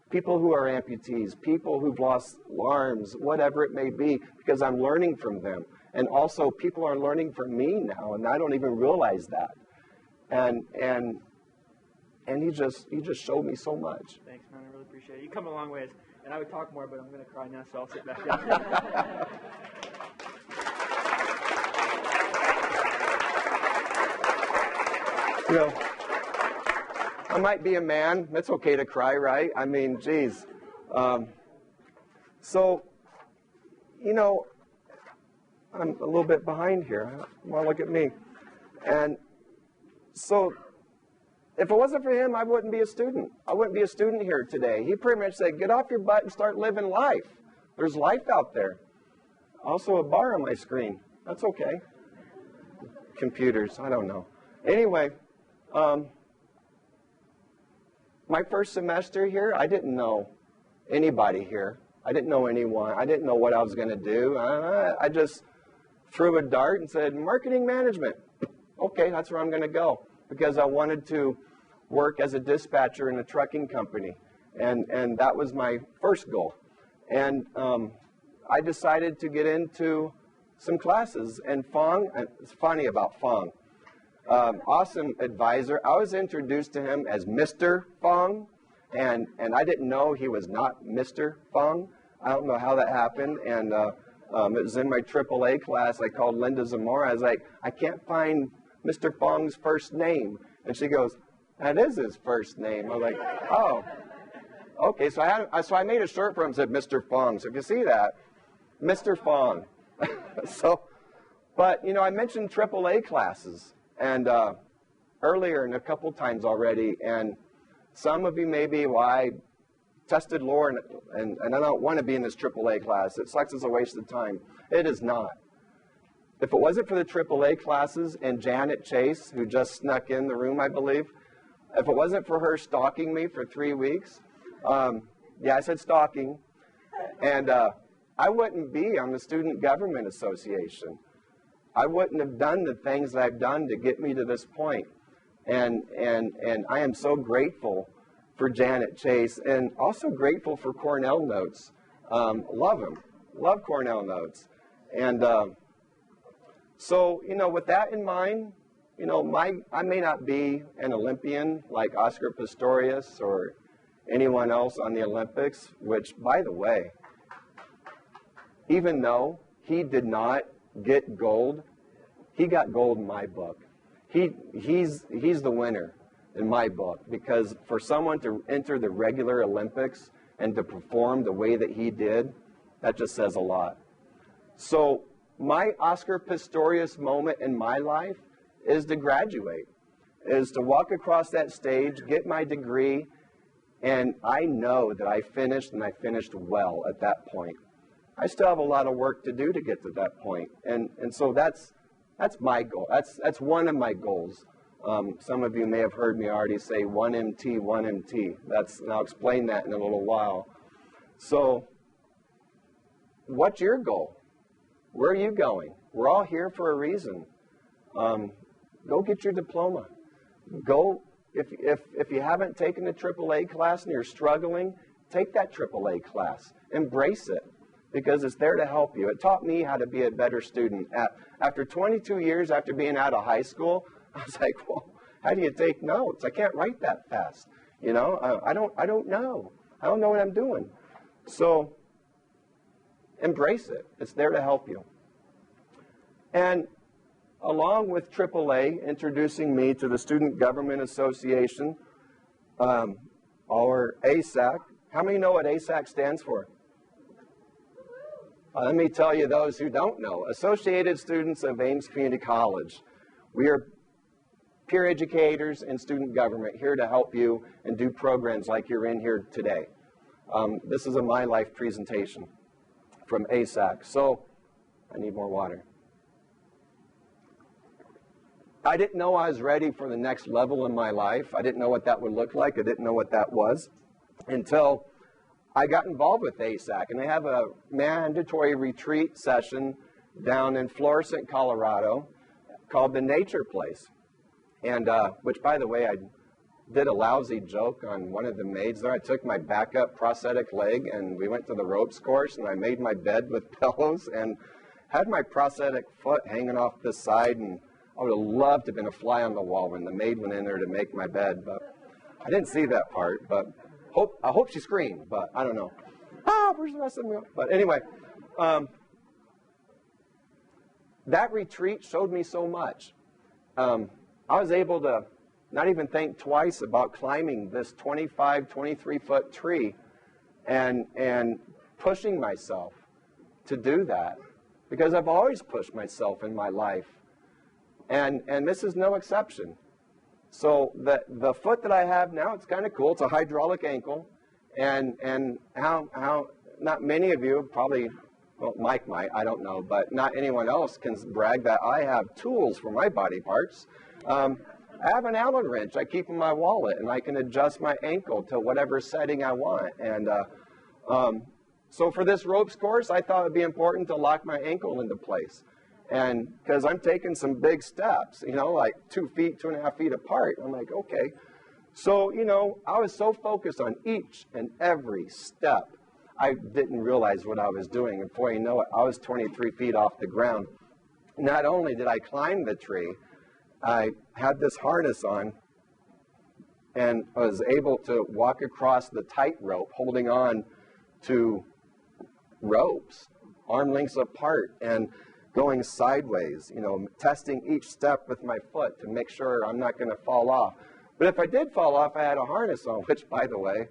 people who are amputees, people who've lost arms, whatever it may be, because I'm learning from them. And also, people are learning from me now, and I don't even realize that. And he just showed me so much. Thanks, man. I really appreciate it. You come a long ways. And I would talk more, but I'm going to cry now, so I'll sit back down. I might be a man. It's okay to cry, right? I mean, geez. I'm a little bit behind here. Well, look at me. And so, if it wasn't for him, I wouldn't be a student. I wouldn't be a student here today. He pretty much said, get off your butt and start living life. There's life out there. Also a bar on my screen. That's okay. Computers, I don't know. Anyway, my first semester here, I didn't know anybody here. I didn't know anyone. I didn't know what I was going to do. I just threw a dart and said, marketing management. Okay, that's where I'm going to go, because I wanted to work as a dispatcher in a trucking company. And that was my first goal. And I decided to get into some classes. And Fong, it's funny about Fong, awesome advisor. I was introduced to him as Mr. Fong, and I didn't know he was not Mr. Fong. I don't know how that happened. And it was in my AAA class. I called Linda Zamora. I was like, I can't find Mr. Fong's first name. And she goes, that is his first name. I was like, oh. Okay, so I made a shirt for him that said Mr. Fong. So if you see that, Mr. Fong. But I mentioned AAA classes and earlier and a couple times already, and some of you may be, well, I tested lore and I don't want to be in this AAA class. It sucks, it's a waste of time. It is not. If it wasn't for the AAA classes and Janet Chase, who just snuck in the room, I believe, if it wasn't for her stalking me for 3 weeks, yeah, I said stalking, and I wouldn't be on the Student Government Association. I wouldn't have done the things that I've done to get me to this point. And I am so grateful for Janet Chase, and also grateful for Cornell Notes. Love them. Love Cornell Notes. And so, with that in mind, I may not be an Olympian like Oscar Pistorius or anyone else on the Olympics, which, by the way, even though he did not get gold, he got gold in my book. He's the winner in my book, because for someone to enter the regular Olympics and to perform the way that he did, that just says a lot. So my Oscar Pistorius moment in my life is to graduate, is to walk across that stage, get my degree, and I know that I finished, and I finished well at that point. I still have a lot of work to do to get to that point, and so that's my goal. That's one of my goals. Some of you may have heard me already say 1MT, 1MT. And I'll explain that in a little while. So, what's your goal? Where are you going? We're all here for a reason. Go get your diploma. Go, if you haven't taken a AAA class and you're struggling, take that AAA class. Embrace it, because it's there to help you. It taught me how to be a better student. After 22 years after being out of high school, I was like, well, how do you take notes? I can't write that fast. I don't know. I don't know what I'm doing. So embrace it. It's there to help you. And along with AAA introducing me to the Student Government Association, or ASSAC. How many know what ASSAC stands for? Let me tell you those who don't know. Associated students of Ames Community College. We are peer educators and student government here to help you and do programs like you're in here today. This is a My Life presentation from ASSAC. So, I need more water. I didn't know I was ready for the next level in my life. I didn't know what that would look like. I didn't know what that was until I got involved with ASSAC. And they have a mandatory retreat session down in Florissant, Colorado called the Nature Place. And which, by the way, I did a lousy joke on one of the maids there. I took my backup prosthetic leg and we went to the ropes course and I made my bed with pillows and had my prosthetic foot hanging off the side, and I would have loved to have been a fly on the wall when the maid went in there to make my bed, but I didn't see that part, but I hope she screamed, but I don't know. Where's the rest of them? But anyway, that retreat showed me so much. I was able to not even think twice about climbing this 25, 23-foot tree and pushing myself to do that, because I've always pushed myself in my life, and this is no exception. So the foot that I have now, it's kind of cool. It's a hydraulic ankle, and how not many of you probably, well, Mike might, I don't know, but not anyone else can brag that I have tools for my body parts. I have an Allen wrench I keep in my wallet, and I can adjust my ankle to whatever setting I want. And so for this ropes course, I thought it would be important to lock my ankle into place. And because I'm taking some big steps, you know, like 2 feet, 2.5 feet apart. I'm like, okay. So, you know, I was so focused on each and every step, I didn't realize what I was doing. And before you know it, I was 23 feet off the ground. Not only did I climb the tree, I had this harness on and was able to walk across the tightrope, holding on to ropes, arm lengths apart, and going sideways, you know, testing each step with my foot to make sure I'm not going to fall off. But if I did fall off, I had a harness on, which, by the way,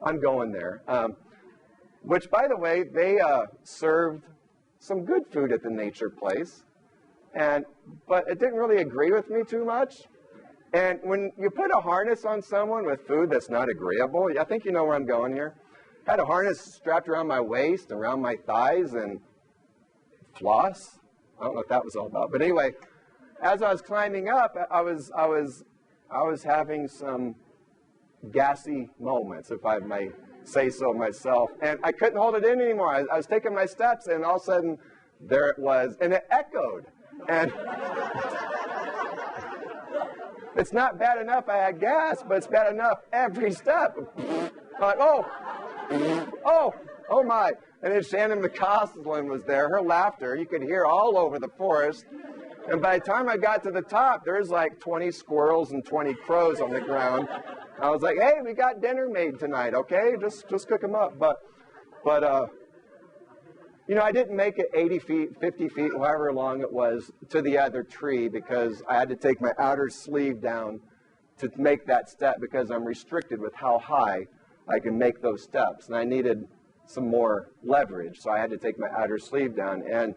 I'm going there. Which, by the way, they served some good food at the Nature Place, but it didn't really agree with me too much. And when you put a harness on someone with food that's not agreeable, I think you know where I'm going here. I had a harness strapped around my waist, around my thighs, and floss. I don't know what that was all about. But anyway, as I was climbing up, I was having some gassy moments, if I may say so myself. And I couldn't hold it in anymore. I was taking my steps, and all of a sudden, there it was. And it echoed. And it's not bad enough I had gas, but it's bad enough every step. Like, oh my. And then Shannon McCausland was there. Her laughter, you could hear all over the forest. And by the time I got to the top, there's like 20 squirrels and 20 crows on the ground. I was like, hey, we got dinner made tonight, okay? Just cook them up. But you know, I didn't make it 80 feet, 50 feet, however long it was, to the other tree, because I had to take my outer sleeve down to make that step, because I'm restricted with how high I can make those steps. And I needed some more leverage, so I had to take my outer sleeve down. And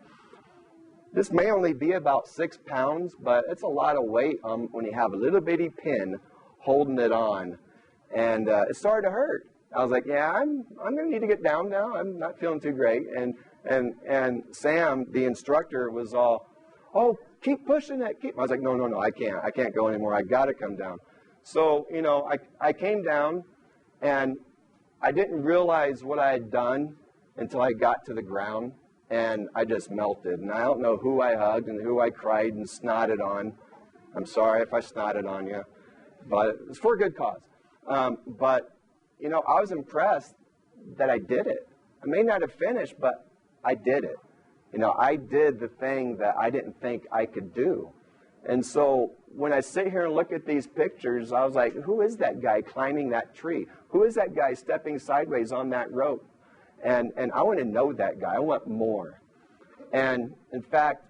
this may only be about 6 pounds, but it's a lot of weight when you have a little bitty pin holding it on. And it started to hurt. I was like, yeah, I'm going to need to get down now. I'm not feeling too great. And Sam, the instructor, was all, oh, keep pushing it. I was like, no, I can't go anymore. I got to come down. So, you know, I came down, and I didn't realize what I had done until I got to the ground, and I just melted. And I don't know who I hugged and who I cried and snotted on. I'm sorry if I snotted on you, but it's for a good cause. But, you know, I was impressed that I did it. I may not have finished, but I did it. You know, I did the thing that I didn't think I could do. And so when I sit here and look at these pictures, I was like, who is that guy climbing that tree? Who is that guy stepping sideways on that rope? And I want to know that guy. I want more. And in fact,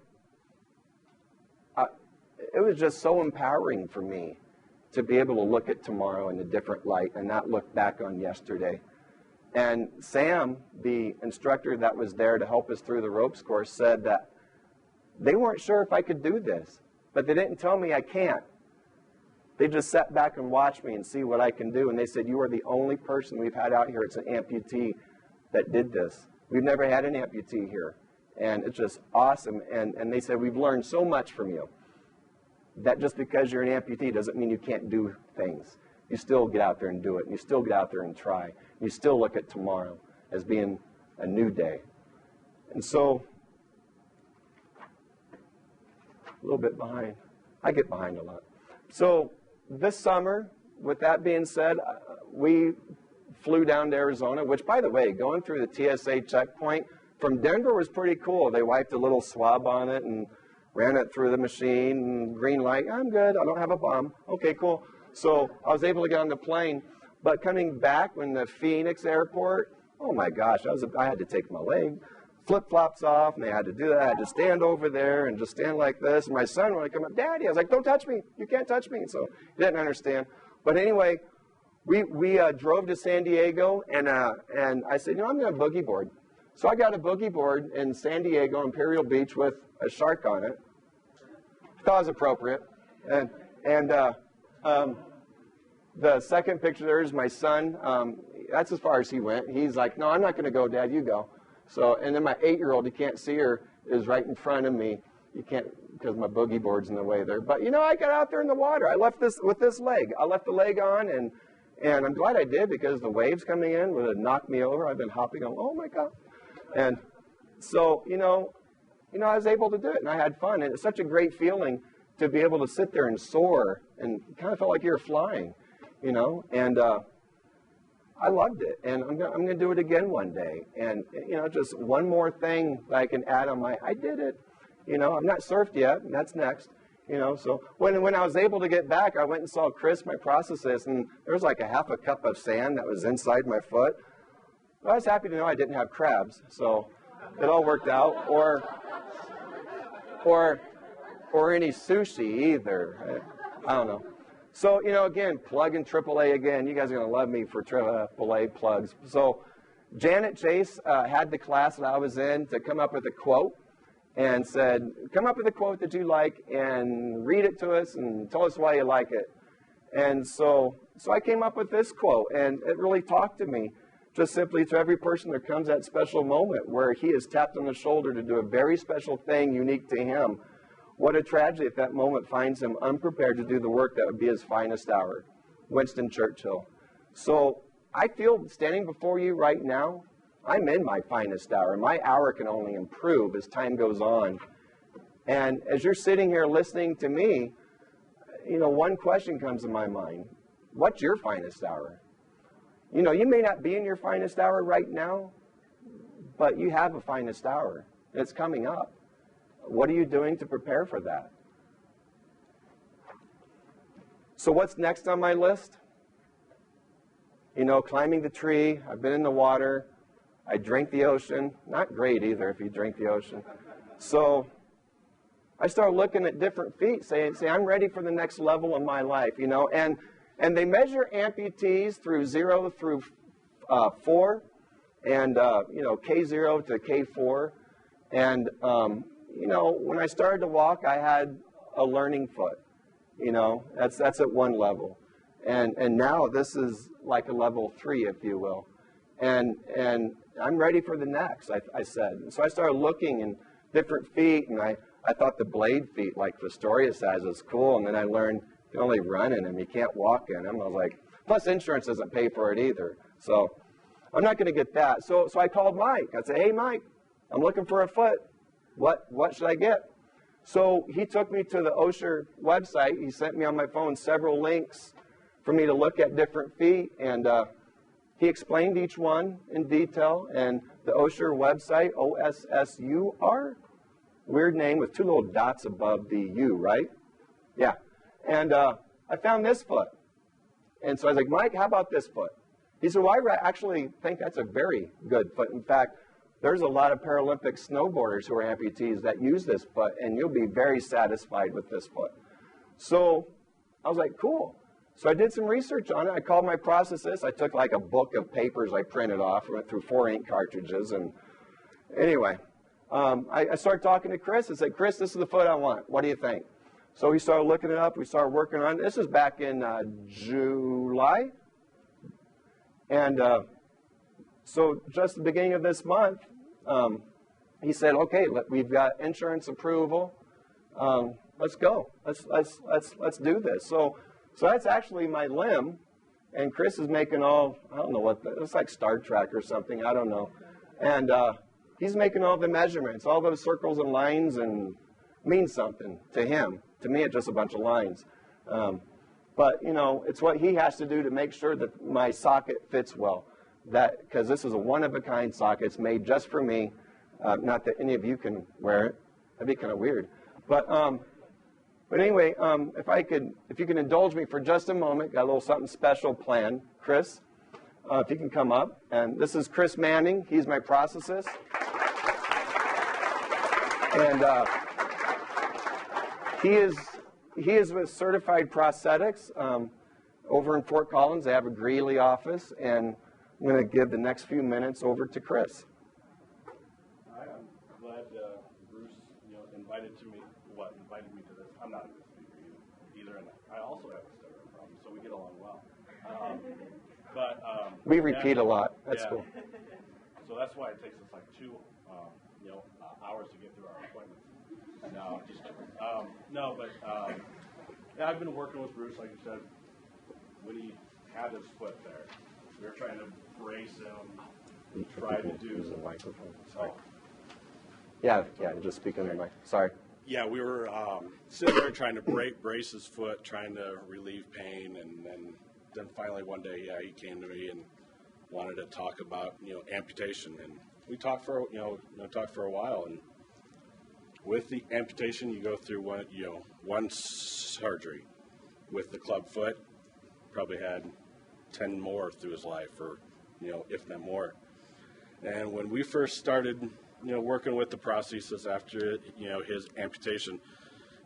it was just so empowering for me to be able to look at tomorrow in a different light and not look back on yesterday. And Sam, the instructor that was there to help us through the ropes course, said that they weren't sure if I could do this, but they didn't tell me I can't. They just sat back and watched me and see what I can do. And they said, you are the only person we've had out here, it's an amputee, that did this. We've never had an amputee here. And it's just awesome. And they said, we've learned so much from you. That just because you're an amputee doesn't mean you can't do things. You still get out there and do it. You still get out there and try. You still look at tomorrow as being a new day. And so, a little bit behind. I get behind a lot. So, this summer, with that being said, we flew down to Arizona, which, by the way, going through the TSA checkpoint from Denver was pretty cool. They wiped a little swab on it and ran it through the machine, and green light, I'm good, I don't have a bomb. Okay, cool. So I was able to get on the plane. But coming back when the Phoenix airport, oh my gosh, I had to take my leg, flip-flops off, and they had to do that. I had to stand over there and just stand like this. And my son, when I come up, Daddy, I was like, don't touch me. You can't touch me. So he didn't understand. But anyway, we drove to San Diego, and I said, I'm going to boogie board. So I got a boogie board in San Diego, Imperial Beach, with a shark on it. I thought it was appropriate. And the second picture there is my son. That's as far as he went. He's like, no, I'm not going to go, Dad, you go. So, and then my 8-year-old, you can't see her, is right in front of me. You can't, because my boogie board's in the way there. But, I got out there in the water. I left this with this leg. I left the leg on, and I'm glad I did, because the waves coming in would have knocked me over. I've been hopping on, oh, my God. And so, I was able to do it, and I had fun. And it's such a great feeling to be able to sit there and soar, and kind of felt like you're flying, and I loved it, and I'm going to do it again one day. And, just one more thing that I can add on I did it. I'm not surfed yet, and that's next. So when I was able to get back, I went and saw Chris, my processist, and there was like a half a cup of sand that was inside my foot. I was happy to know I didn't have crabs, so it all worked out. Or any sushi either. I don't know. So, again, plugging AAA again. You guys are going to love me for AAA plugs. So, Janet Chase had the class that I was in to come up with a quote and said, come up with a quote that you like and read it to us and tell us why you like it. And so I came up with this quote, and it really talked to me. Just simply, to every person there comes that special moment where he is tapped on the shoulder to do a very special thing unique to him. What a tragedy if that moment finds him unprepared to do the work that would be his finest hour. Winston Churchill. So I feel standing before you right now, I'm in my finest hour. My hour can only improve as time goes on. And as you're sitting here listening to me, one question comes to my mind. What's your finest hour? You may not be in your finest hour right now, but you have a finest hour. It's coming up. What are you doing to prepare for that? So what's next on my list? Climbing the tree. I've been in the water. I drink the ocean. Not great either if you drink the ocean. So I started looking at different feet, saying, I'm ready for the next level of my life, And they measure amputees through 0 through 4, and, K0 to K4. And, when I started to walk, I had a learning foot. That's at one level. And now this is like a level 3, if you will. And I'm ready for the next, I said. And so I started looking in different feet, and I thought the blade feet, like Pistorius has, was cool. And then I learned you can only run in them. You can't walk in them. I was like, plus insurance doesn't pay for it either. So I'm not going to get that. So I called Mike. I said, hey, Mike, I'm looking for a foot. What should I get? So he took me to the OSHA website. He sent me on my phone several links for me to look at different feet. And he explained each one in detail. And the OSHA website, OSSUR, weird name with 2 little dots above the U, right? Yeah. And I found this foot. And so I was like, Mike, how about this foot? He said, well, I actually think that's a very good foot. In fact, there's a lot of Paralympic snowboarders who are amputees that use this foot, and you'll be very satisfied with this foot. So I was like, cool. So I did some research on it. I called my processist. I took like a book of papers I printed off, went through 4 ink cartridges, and anyway, I started talking to Chris. I said, Chris, this is the foot I want. What do you think? So we started looking it up. We started working on it. This is back in July. And so just the beginning of this month, he said, okay, we've got insurance approval. Let's go. Let's do this. So that's actually my limb. And Chris is making all, I don't know what, it's like Star Trek or something. I don't know. And he's making all the measurements, all those circles and lines, and means something to him. To me, it's just a bunch of lines. But, you know, it's what he has to do to make sure that my socket fits well. Because this is a one-of-a-kind socket. It's made just for me. Not that any of you can wear it. That'd be kind of weird. But anyway, if you can indulge me for just a moment, got a little something special planned. Chris, if you can come up. And this is Chris Manning. He's my processist. And he is with Certified Prosthetics over in Fort Collins. They have a Greeley office, and I'm going to give the next few minutes over to Chris. I'm glad Bruce, invited me to this. I'm not a good speaker either, and I also have a stuttering problem, so we get along well. We repeat a lot. That's cool. So that's why it takes us like 2 hours to get through our appointments. No, just I've been working with Bruce, like you said, when he had his foot there. We were trying to brace him, try to do the microphone. Sorry. Yeah, just speaking in the mic. Sorry. Yeah, we were sitting there trying to brace his foot, trying to relieve pain, and then finally one day, he came to me and wanted to talk about amputation, and we talked for a while. And with the amputation, you go through one surgery. With the club foot, probably had 10 more through his life, or if not more. And when we first started working with the prosthesis after his amputation,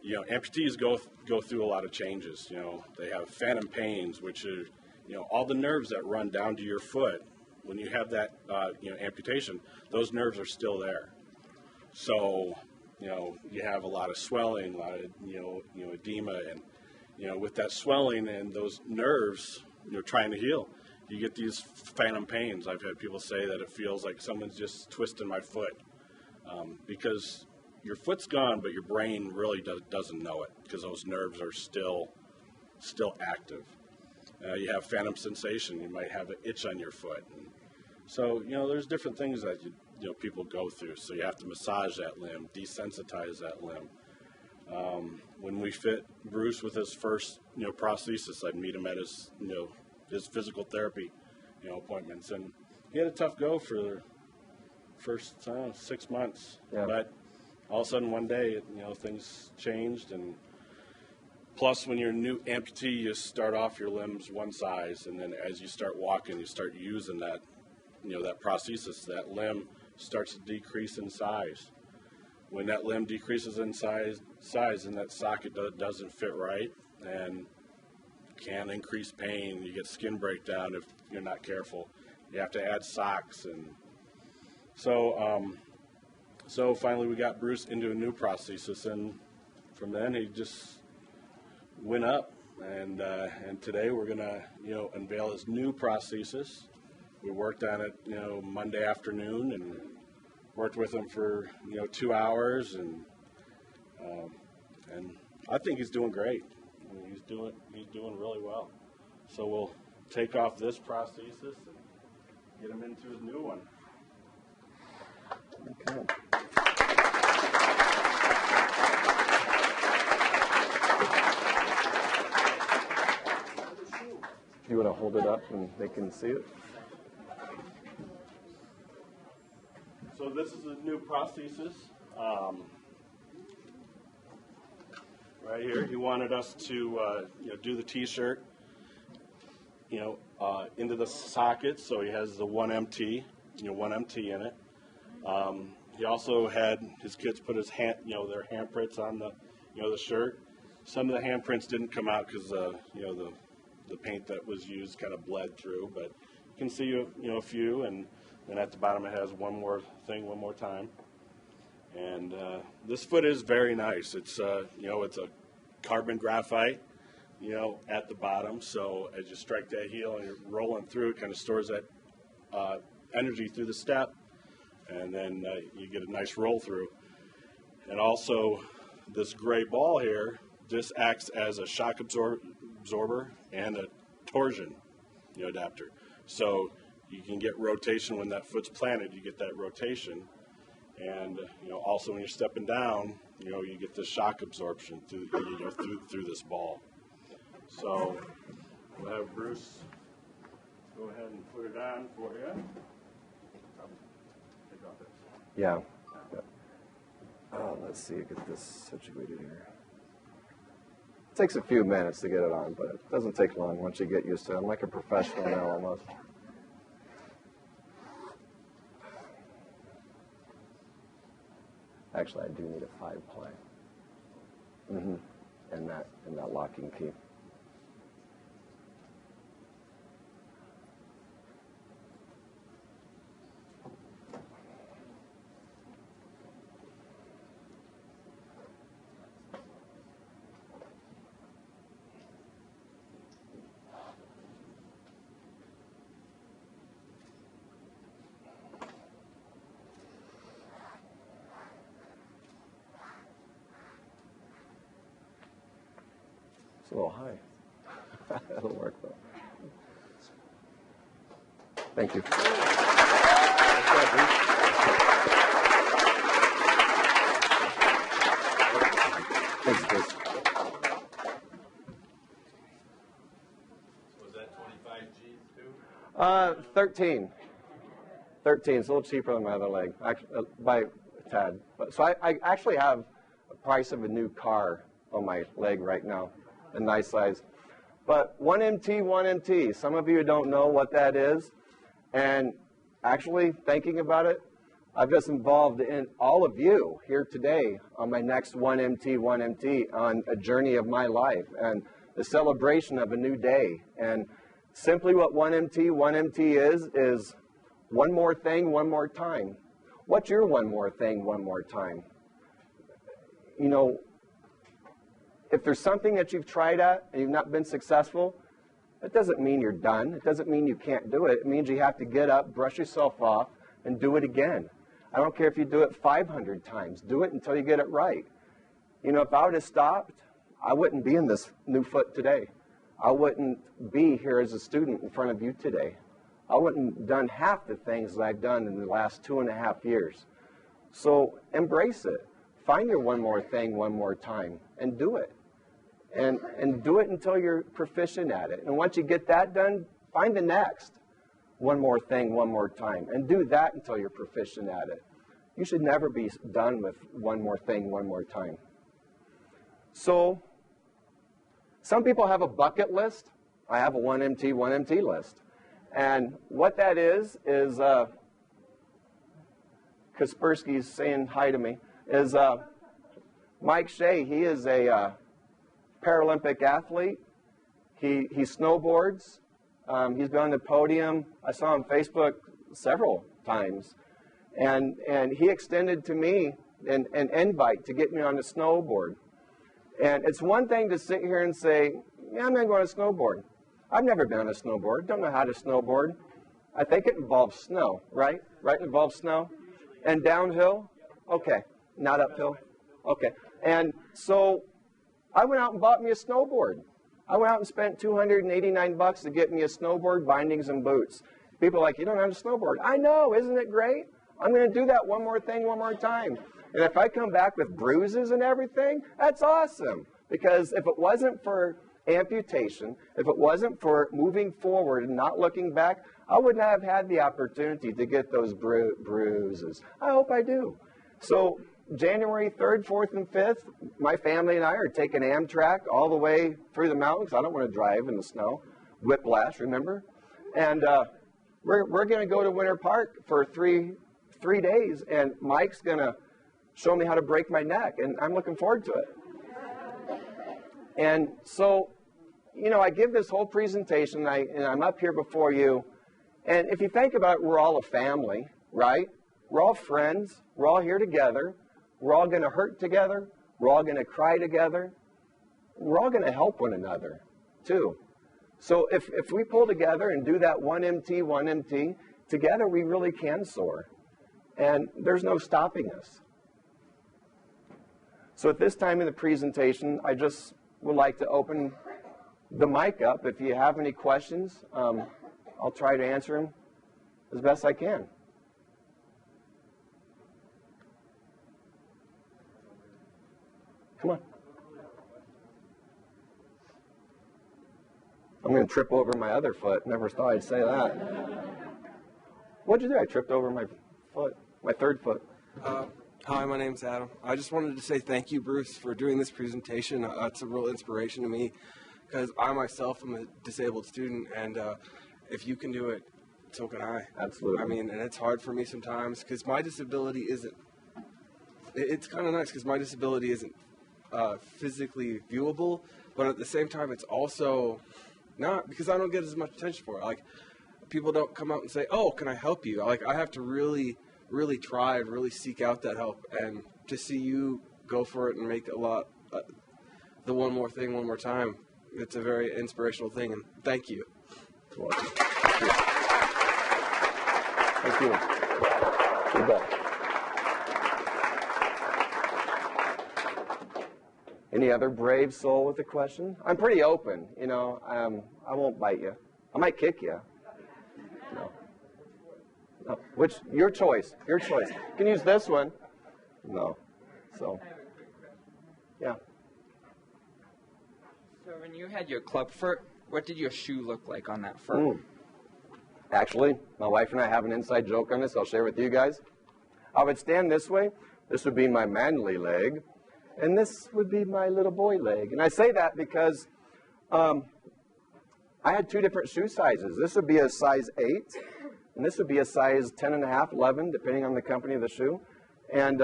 amputees go through a lot of changes. They have phantom pains, which are all the nerves that run down to your foot. When you have that amputation, those nerves are still there. So you have a lot of swelling, a lot of edema, and with that swelling and those nerves trying to heal, you get these phantom pains. I've had people say that it feels like someone's just twisting my foot, because your foot's gone, but your brain really doesn't know it, because those nerves are still active. You have phantom sensation. You might have an itch on your foot. And so there's different things that people go through. So you have to massage that limb, desensitize that limb. When we fit Bruce with his first prosthesis, I'd meet him at his his physical therapy appointments, and he had a tough go for the first 6 months. Yeah. But all of a sudden one day things changed, and plus when you're a new amputee, you start off your limbs one size, and then as you start walking, you start using that that prosthesis, that limb starts to decrease in size. When that limb decreases in size and that socket doesn't fit right, and can increase pain. You get skin breakdown if you're not careful. You have to add socks, and so finally we got Bruce into a new prosthesis, and from then he just went up. And today we're gonna unveil his new prosthesis. We worked on it Monday afternoon, and worked with him for 2 hours, and I think he's doing great. He's doing really well. So we'll take off this prosthesis and get him into his new one. Okay. You want to hold it up and they can see it? So this is a new prosthesis. Right here, he wanted us to do the T-shirt, into the socket, so he has the 1MT, 1MT in it. He also had his kids put his their handprints on the shirt. Some of the handprints didn't come out because the the paint that was used kind of bled through, but you can see a few, and then at the bottom it has one more thing, one more time. And this foot is very nice. It's it's a carbon graphite, at the bottom. So as you strike that heel and you're rolling through, it kind of stores that energy through the step, and then you get a nice roll through. And also, this gray ball here just acts as a shock absorber and a torsion adapter. So you can get rotation when that foot's planted. You get that rotation, and also when you're stepping down, you get the shock absorption through this ball. So we'll have Bruce go ahead and put it on for you. Yeah. Let's see, get this situated here. It takes a few minutes to get it on, but it doesn't take long once you get used to it. I'm like a professional now almost. Actually, I do need a 5-ply. And that locking key. It's a little high. That'll work though. Thank you. Thanks, Chris. Was that 25 G's too? 13. 13. It's a little cheaper than my other leg, actually, by a tad. So I actually have the price of a new car on my leg right now. A nice size. But 1MT. Some of you don't know what that is. And actually, thinking about it, I've just involved in all of you here today on my next 1MT on a journey of my life and the celebration of a new day. And simply what 1MT is one more thing, one more time. What's your one more thing, one more time? If there's something that you've tried at and you've not been successful, that doesn't mean you're done. It doesn't mean you can't do it. It means you have to get up, brush yourself off, and do it again. I don't care if you do it 500 times. Do it until you get it right. If I would have stopped, I wouldn't be in this new foot today. I wouldn't be here as a student in front of you today. I wouldn't have done half the things that I've done in the last 2.5 years. So embrace it. Find your one more thing, one more time, and do it. And do it until you're proficient at it. And once you get that done, find the next one more thing, one more time. And do that until you're proficient at it. You should never be done with one more thing, one more time. So, some people have a bucket list. I have a 1MT list. And what that is Kaspersky's saying hi to me, is Mike Shea. He is a Paralympic athlete. He snowboards. He's been on the podium. I saw him on Facebook several times. And he extended to me an invite to get me on a snowboard. And it's one thing to sit here and say, yeah, I'm going to go on a snowboard. I've never been on a snowboard. Don't know how to snowboard. I think it involves snow, right? Right, it involves snow? And downhill? Okay. Not uphill? Okay. And so I went out and bought me a snowboard. I went out and spent $289 to get me a snowboard, bindings, and boots. People are like, you don't have a snowboard. I know, isn't it great? I'm going to do that one more thing, one more time. And if I come back with bruises and everything, that's awesome. Because if it wasn't for amputation, if it wasn't for moving forward and not looking back, I would not have had the opportunity to get those bruises. I hope I do. So January 3rd, 4th, and 5th, my family and I are taking Amtrak all the way through the mountains. I don't want to drive in the snow. Whiplash, remember? And we're going to go to Winter Park for three days, and Mike's going to show me how to break my neck, and I'm looking forward to it. And so, you know, I give this whole presentation, and I'm up here before you, and if you think about it, we're all a family, right? We're all friends. We're all here together. We're all going to hurt together. We're all going to cry together. We're all going to help one another, too. So if we pull together and do that 1MT, together we really can soar. And there's no stopping us. So at this time in the presentation, I just would like to open the mic up. If you have any questions, I'll try to answer them as best I can. Come on. I'm going to trip over my other foot. Never thought I'd say that. What'd you do? I tripped over my foot, my third foot. Hi, my name's Adam. I just wanted to say thank you, Bruce, for doing this presentation. It's a real inspiration to me because I myself am a disabled student, and if you can do it, so can I. Absolutely. I mean, and it's hard for me sometimes because my disability isn't, it's kind of nice because my disability isn't physically viewable, but at the same time, it's also not, because I don't get as much attention for it. Like, people don't come out and say, oh, can I help you? Like, I have to really try and really seek out that help, and to see you go for it and make a lot, the one more thing, one more time, it's a very inspirational thing, and thank you. Thank you. Good luck. Any other brave soul with a question? I'm pretty open, you know. I won't bite you. I might kick you. No. No. Which, your choice. Your choice. You can use this one. No. So, yeah. So when you had your club foot, what did your shoe look like on that foot? Actually, my wife and I have an inside joke on this. I'll share with you guys. I would stand this way. This would be my manly leg. And this would be my little boy leg. And I say that because I had two different shoe sizes. This would be a size 8, and this would be a size 10.5, 11, depending on the company of the shoe. And,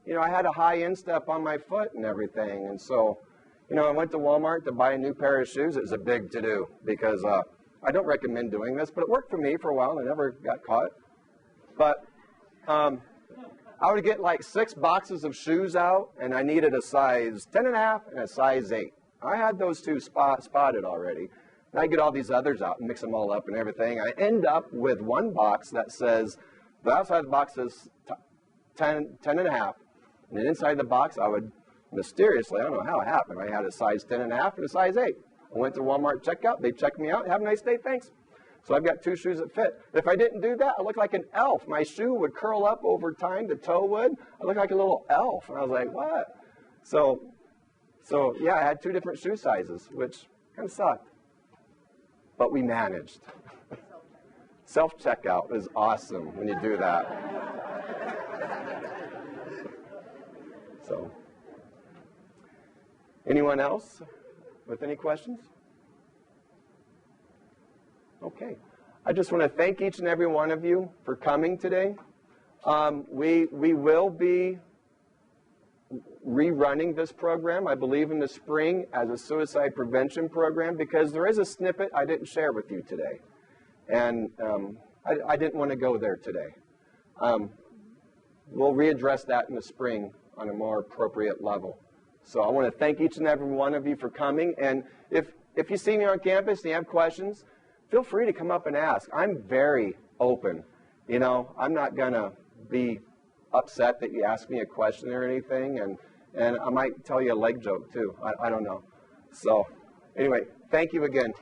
you know, I had a high instep on my foot and everything. And so, you know, I went to Walmart to buy a new pair of shoes. It was a big to-do because I don't recommend doing this, but it worked for me for a while, and I never got caught. But I would get like 6 boxes of shoes out, and I needed a size 10.5 and a size 8. I had those two spotted already. And I get all these others out and mix them all up and everything. I end up with one box that says, the outside of the box says 10.5. And then inside the box, I would mysteriously, I don't know how it happened, I had a size 10.5 and a size 8. I went to Walmart checkout. They checked me out. Have a nice day, thanks. So I've got 2 shoes that fit. If I didn't do that, I look like an elf. My shoe would curl up over time, the toe would. I look like a little elf. And I was like, what? So yeah, I had 2 different shoe sizes, which kind of sucked. But we managed. Self-checkout is awesome when you do that. So, anyone else with any questions? Okay. I just want to thank each and every one of you for coming today. We will be rerunning this program, I believe, in the spring as a suicide prevention program, because there is a snippet I didn't share with you today. And I didn't want to go there today. We'll readdress that in the spring on a more appropriate level. So I want to thank each and every one of you for coming. And if you see me on campus and you have questions, feel free to come up and ask. I'm very open. You know, I'm not going to be upset that you ask me a question or anything. And I might tell you a leg joke, too. I don't know. So, anyway, thank you again.